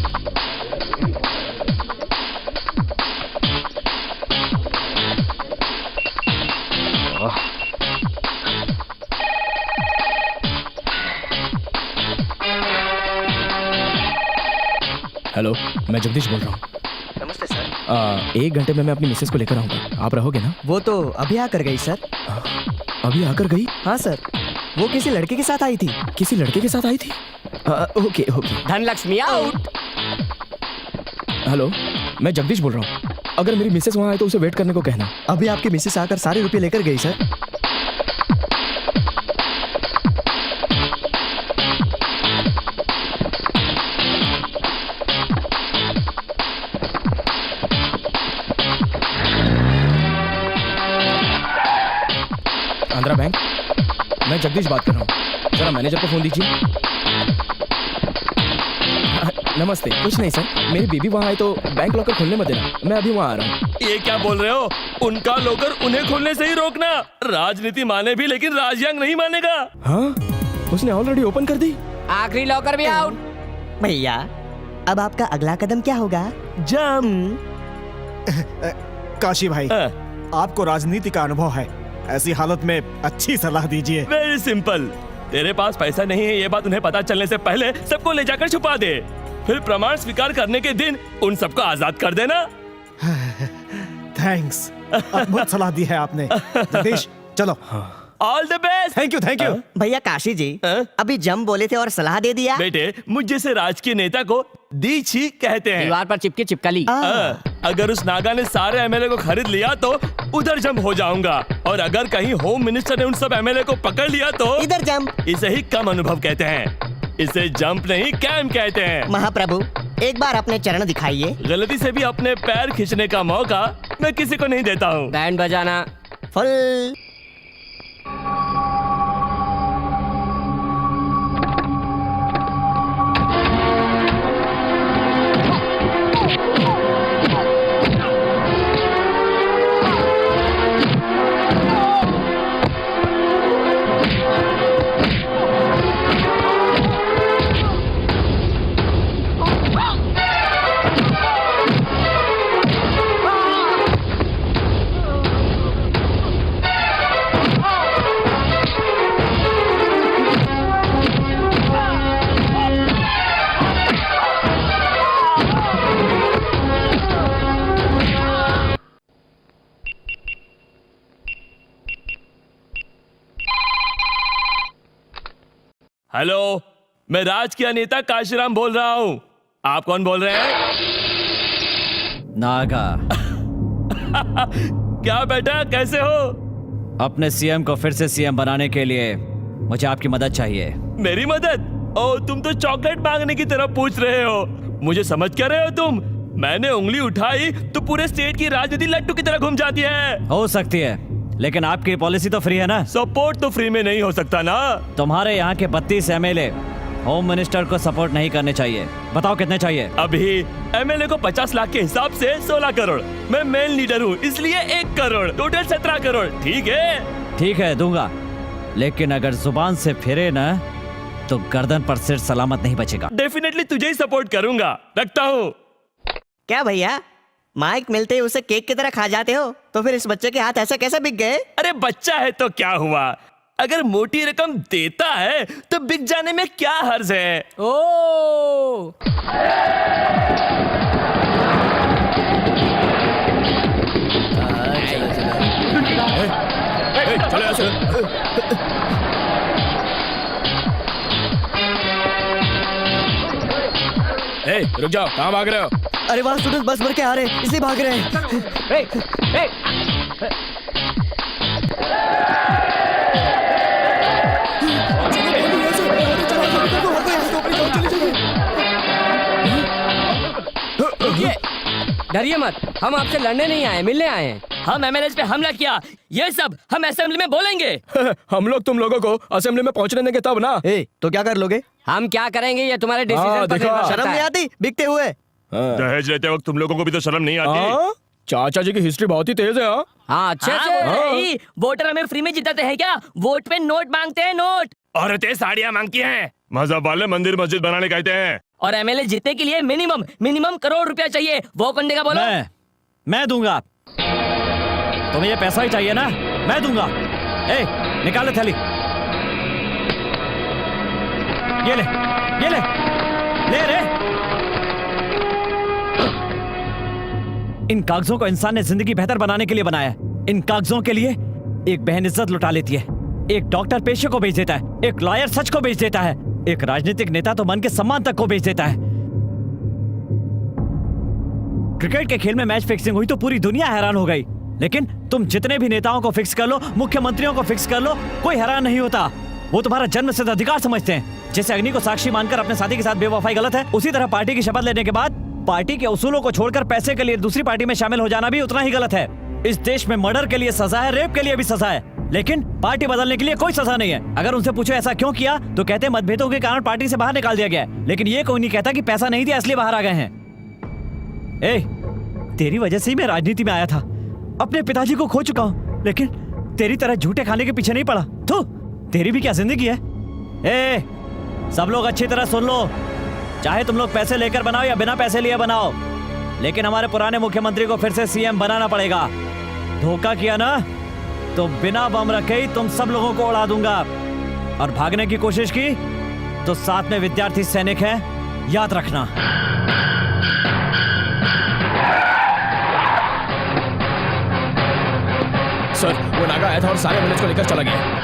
हेलो, मैं जगदीश बोल रहा हूँ। नमस्ते सर। 1 घंटे में मैं अपनी मिसेस को लेकर आऊंगा, आप रहोगे ना? वो तो अभी आकर गई सर। अभी आकर गई? हाँ सर, वो किसी लड़के के साथ आई थी। किसी लड़के के साथ आई थी? Okay okay. Dhanlaxmi out. Hello, मैं जगदीश बोल रहा हूँ। अगर मेरी मिसेस वहाँ आए तो उसे वेट करने को कहना। अभी आपकी मिसेस आकर सारे रुपए लेकर गई सर। आंध्रा बैंक, मैं जगदीश बात कर रहा हूँ, जरा मैनेजर को फोन दीजिए। नमस्ते। कुछ नहीं सर, मेरी बीबी वहाँ आए तो बैंक लॉकर खोलने मत देना, मैं अभी वहाँ आ रहा हूँ। ये क्या बोल रहे हो? उनका लॉकर उन्हें खोलने से ही रोकना। राजनीति माने भी लेकिन राजयांग नहीं मानेगा। हाँ, उसने ऑलरेडी ओपन कर दी। आखिरी लॉकर भी आउट। भैया, अब आपका अगला कदम क्या होगा? जम। काशी भाई, आपको राजनीति का अनुभव है, ऐसी हालत में अच्छी सलाह दीजिए। Very simple. तेरे पास पैसा नहीं है ये बात उन्हें पता चलने से पहले सबको ले जाकर छुपा दे, फिर प्रमाण स्वीकार करने के दिन उन सबको आजाद कर देना। थैंक्स, अद्भुत सलाह दी है आपने। जगदीश, चलो। All the best. Thank you. भैया काशी जी, अभी जम बोले थे और सलाह दे दिया। बेटे, मुझ जैसे राजकीय नेता को दीछी कहते हैं। दीवार पर चिपके चिपकली। अगर उस नागा ने सारे एमएलए को खरीद लिया तो उधर जंप हो जाऊंगा, और अगर कहीं होम मिनिस्टर ने उन सब एमएलए को पकड़ लिया तो इधर जंप। इसे ही कम अनुभव कहते हैं, इसे जंप नहीं कैम कहते हैं। महाप्रभु, एक बार अपने चरण दिखाइए। गलती से भी अपने पैर खींचने का मौका मैं किसी को नहीं देता हूँ। बैंड बजाना। फुल। हेलो, मैं राजकीय नेता काशीराम बोल रहा हूँ। आप कौन बोल रहे हैं? नागा। क्या बेटा, कैसे हो? अपने सीएम को फिर से सीएम बनाने के लिए मुझे आपकी मदद चाहिए। मेरी मदद? ओ, तुम तो चॉकलेट मांगने की तरफ पूछ रहे हो। मुझे समझ क्या रहे हो तुम? मैंने उंगली उठाई तो पूरे स्टेट की राजनीति लट्टू की तरह घूम जाती है। हो सकती है, लेकिन आपकी पॉलिसी तो फ्री है ना। सपोर्ट तो फ्री में नहीं हो सकता ना। तुम्हारे यहाँ के 32 MLA होम मिनिस्टर को सपोर्ट नहीं करने चाहिए। बताओ कितने चाहिए? अभी MLA को 50 लाख के हिसाब से 16 करोड़। मैं मेन लीडर हूँ इसलिए 1 करोड़, टोटल 17 करोड़। ठीक है? ठीक है, दूंगा, लेकिन अगर जुबान से फिरे ना तो गर्दन पर सिर सलामत नहीं बचेगा। डेफिनेटली तुझे ही सपोर्ट करूंगा, रखता हूँ। क्या भैया, माइक मिलते ही उसे केक की तरह खा जाते हो, तो फिर इस बच्चे के हाथ ऐसे कैसे बिक गए? अरे बच्चा है तो क्या हुआ, अगर मोटी रकम देता है तो बिक जाने में क्या हर्ज है। ओ रुक जाओ, कहाँ भाग रहे हो? अरे वहाँ स्टूडेंट बस भर के आ रहे हैं, इसलिए भाग रहे हैं। डरिए मत, हम आपसे लड़ने नहीं आए, मिलने आए हैं। हम MLAs पे हमला किया, ये सब हम असेंबली में बोलेंगे। हम लोग तुम लोगों को असेंबली में पहुंचने देंगे तब ना। तो क्या कर लोगे? हम क्या करेंगे ये तुम्हारे डिसीजन पर निर्भर करता शर्म नहीं है। आती बिकते हुए? दहेज लेते वक्त तुम लोगों को भी तो शर्म नहीं आती? चाचा जी की हिस्ट्री बहुत ही तेज है। हाँ अच्छे से। वोटर हमें फ्री में जिताते हैं क्या? वोट पे नोट मांगते हैं, नोट। औरतें साड़ियाँ मांगती हैं, मजहब वाले मंदिर मस्जिद बनाने कहते हैं। और MLA जीतने के लिए मिनिमम करोड़ रुपया चाहिए। वो कौन देगा बोलो? मैं दूंगा। तुम्हें ये पैसा ही चाहिए ना, मैं दूंगा। निकाल ले थैली, ये ले रे। इन कागजों को इंसान ने जिंदगी बेहतर बनाने के लिए बनाया है। इन कागजों के लिए एक बहन इज्जत लुटा लेती है, एक डॉक्टर पेशे को बेच देता है, एक लॉयर सच को बेच देता है, एक राजनीतिक नेता तो मन के सम्मान तक को बेच देता है। क्रिकेट के खेल में मैच फिक्सिंग हुई तो पूरी दुनिया हैरान हो गई, लेकिन तुम जितने भी नेताओं को फिक्स कर लो, मुख्यमंत्रियों को फिक्स कर लो, कोई हैरान नहीं होता। वो तुम्हारा जन्मसिद्ध अधिकार समझते हैं। जैसे अग्नि को साक्षी मानकर अपने साथी के साथ बेवफाई गलत है, उसी तरह पार्टी की शपथ लेने के बाद पार्टी के उसूलों को छोड़कर पैसे के लिए दूसरी पार्टी में शामिल हो जाना भी उतना ही गलत है। इस देश में मर्डर के लिए सजा है, रेप के लिए भी सजा है, लेकिन पार्टी बदलने के लिए कोई सजा नहीं है। अगर उनसे पूछो ऐसा क्यों किया तो कहते हैं मतभेदों के कारण पार्टी से बाहर निकाल दिया गया है, लेकिन ये कोई नहीं कहता कि पैसा नहीं दिया इसलिए बाहर आ गए हैं। तेरी वजह से ही मैं राजनीति में आया था। अपने पिताजी को खो चुका हूँ, लेकिन तेरी तरह झूठे खाने के पीछे नहीं पड़ा। तो तेरी भी क्या जिंदगी है? सब लोग अच्छी तरह सुन लो, चाहे तुम लोग पैसे लेकर बनाओ या बिना पैसे लिए बनाओ, लेकिन हमारे पुराने मुख्यमंत्री को फिर से CM बनाना पड़ेगा। धोखा किया ना तो बिना बम रखे ही तुम सब लोगों को उड़ा दूंगा। और भागने की कोशिश की तो साथ में विद्यार्थी सैनिक है, याद रखना। सर, वो नागा आया था और सारे MLAs को लेकर चला गया।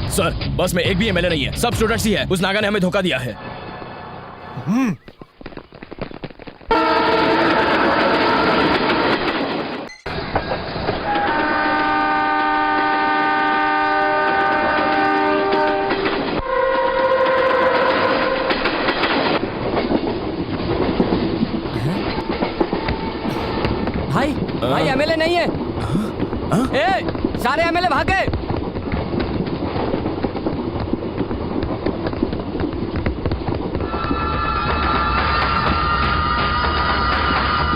सर, बस में एक भी MLA नहीं है, सब स्टूडेंट्स ही है। उस नागा ने हमें धोखा दिया है। भाई MLA नहीं है। सारे MLA भाग गए।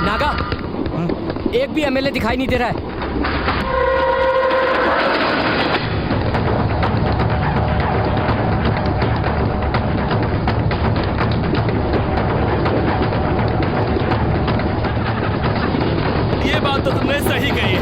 नागा, एक भी MLA दिखाई नहीं दे रहा है। ये बात तो तुमने सही कही।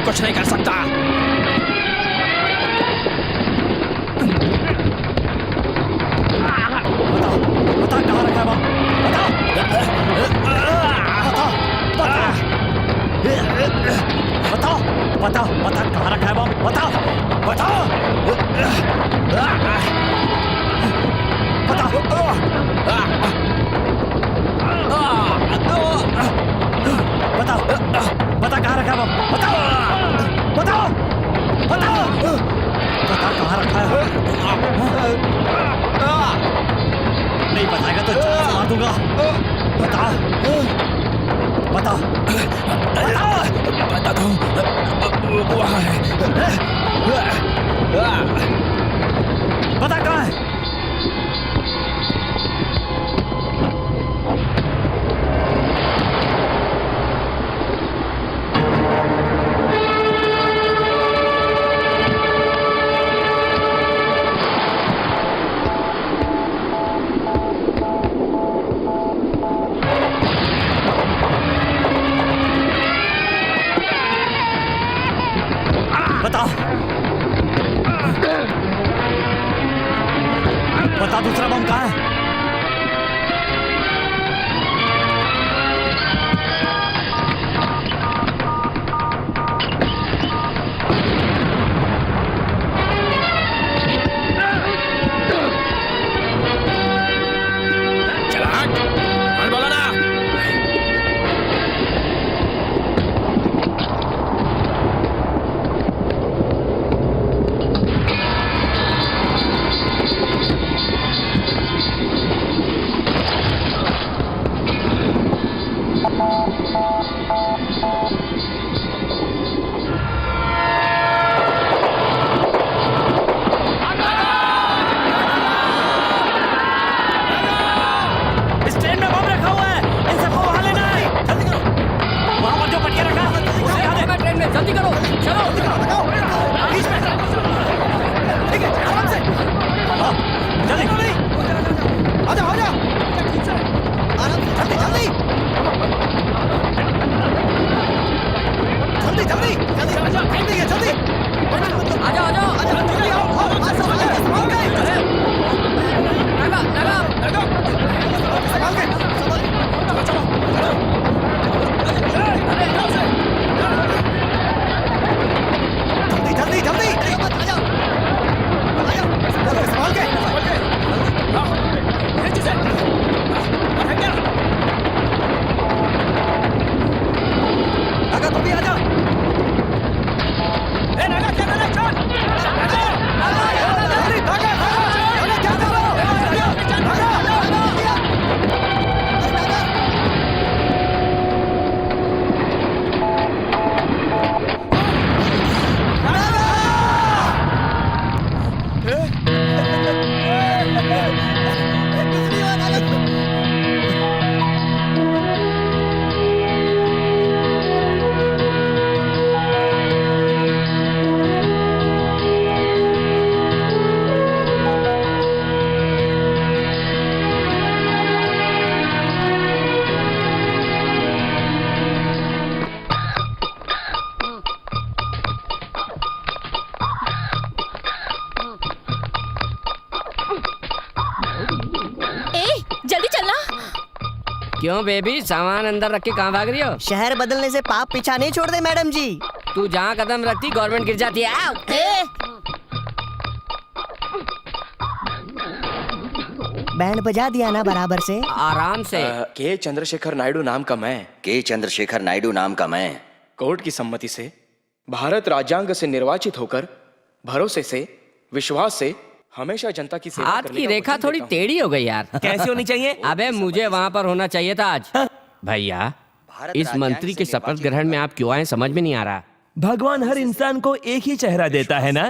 कुछ नहीं कर सकता। बता कहाँ रखा है वो? बता कहाँ रखा है वो? बता कहाँ रखा है वो? बता कहाँ रखा है? नहीं बताएगा तो जान से मार दूंगा। बताता हूँ, वहाँ है। बता कहाँ है? बता दूसरा बम कहाँ है? क्यों बेबी, सामान अंदर रख के कहाँ भाग रही हो? शहर बदलने से पाप पीछा नहीं छोड़ दे मैडम जी। तू जहाँ कदम रखती गवर्नमेंट गिर जाती है। आओ। बैंड बजा दिया ना बराबर से? आराम से। के चंद्रशेखर नायडू नाम का मैं, के चंद्रशेखर नायडू नाम का मैं कोर्ट की सम्मति से भारत राज्यांग से निर्वाचित होकर भरोसे से, विश्वास से हमेशा जनता की सेवा हाथ करने की का रेखा वचन थोड़ी देता हूं। टेढ़ी हो गई यार। कैसी होनी चाहिए? अबे मुझे वहाँ पर होना चाहिए था आज। भैया, इस मंत्री के शपथ ग्रहण में आप क्यों आए समझ में नहीं आ रहा। भगवान हर इंसान को एक ही चेहरा देता है ना?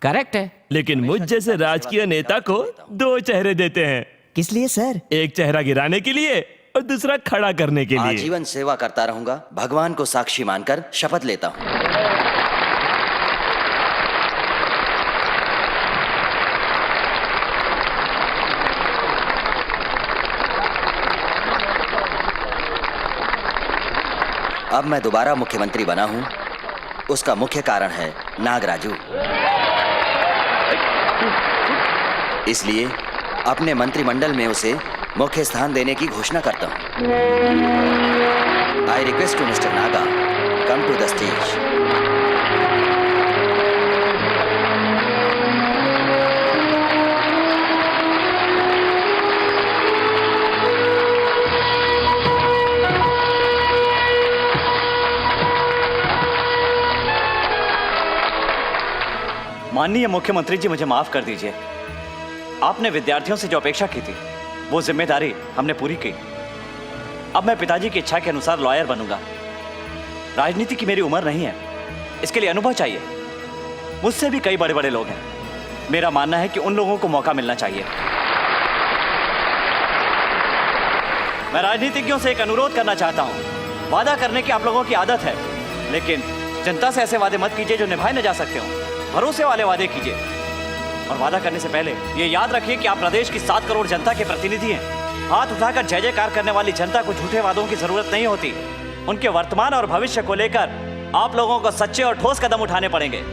करेक्ट है, लेकिन मुझ जैसे राजकीय नेता को 2 चेहरे देते हैं। किस लिए सर? एक चेहरा गिराने के लिए और दूसरा खड़ा करने के लिए। आजीवन सेवा करता रहूंगा, भगवान को साक्षी मानकर शपथ लेता हूँ। अब मैं दोबारा मुख्यमंत्री बना हूं, उसका मुख्य कारण है नागराजू। इसलिए अपने मंत्रिमंडल में उसे मुख्य स्थान देने की घोषणा करता हूं। I request to mister Naga, come to the stage. माननीय मुख्यमंत्री जी, मुझे माफ कर दीजिए। आपने विद्यार्थियों से जो अपेक्षा की थी वो जिम्मेदारी हमने पूरी की। अब मैं पिताजी की इच्छा के अनुसार लॉयर बनूंगा। राजनीति की मेरी उम्र नहीं है, इसके लिए अनुभव चाहिए। मुझसे भी कई बड़े बड़े लोग हैं। मेरा मानना है कि उन लोगों को मौका मिलना चाहिए। मैं राजनीतिज्ञों से एक अनुरोध करना चाहता हूं। वादा करने की आप लोगों की आदत है, लेकिन जनता से ऐसे वादे मत कीजिए जो निभाए न जा सकते हो। भरोसे वाले वादे कीजिए, और वादा करने से पहले ये याद रखिए कि आप प्रदेश की 7 करोड़ जनता के प्रतिनिधि हैं। हाथ उठाकर जय जयकार करने वाली जनता को झूठे वादों की जरूरत नहीं होती। उनके वर्तमान और भविष्य को लेकर आप लोगों को सच्चे और ठोस कदम उठाने पड़ेंगे।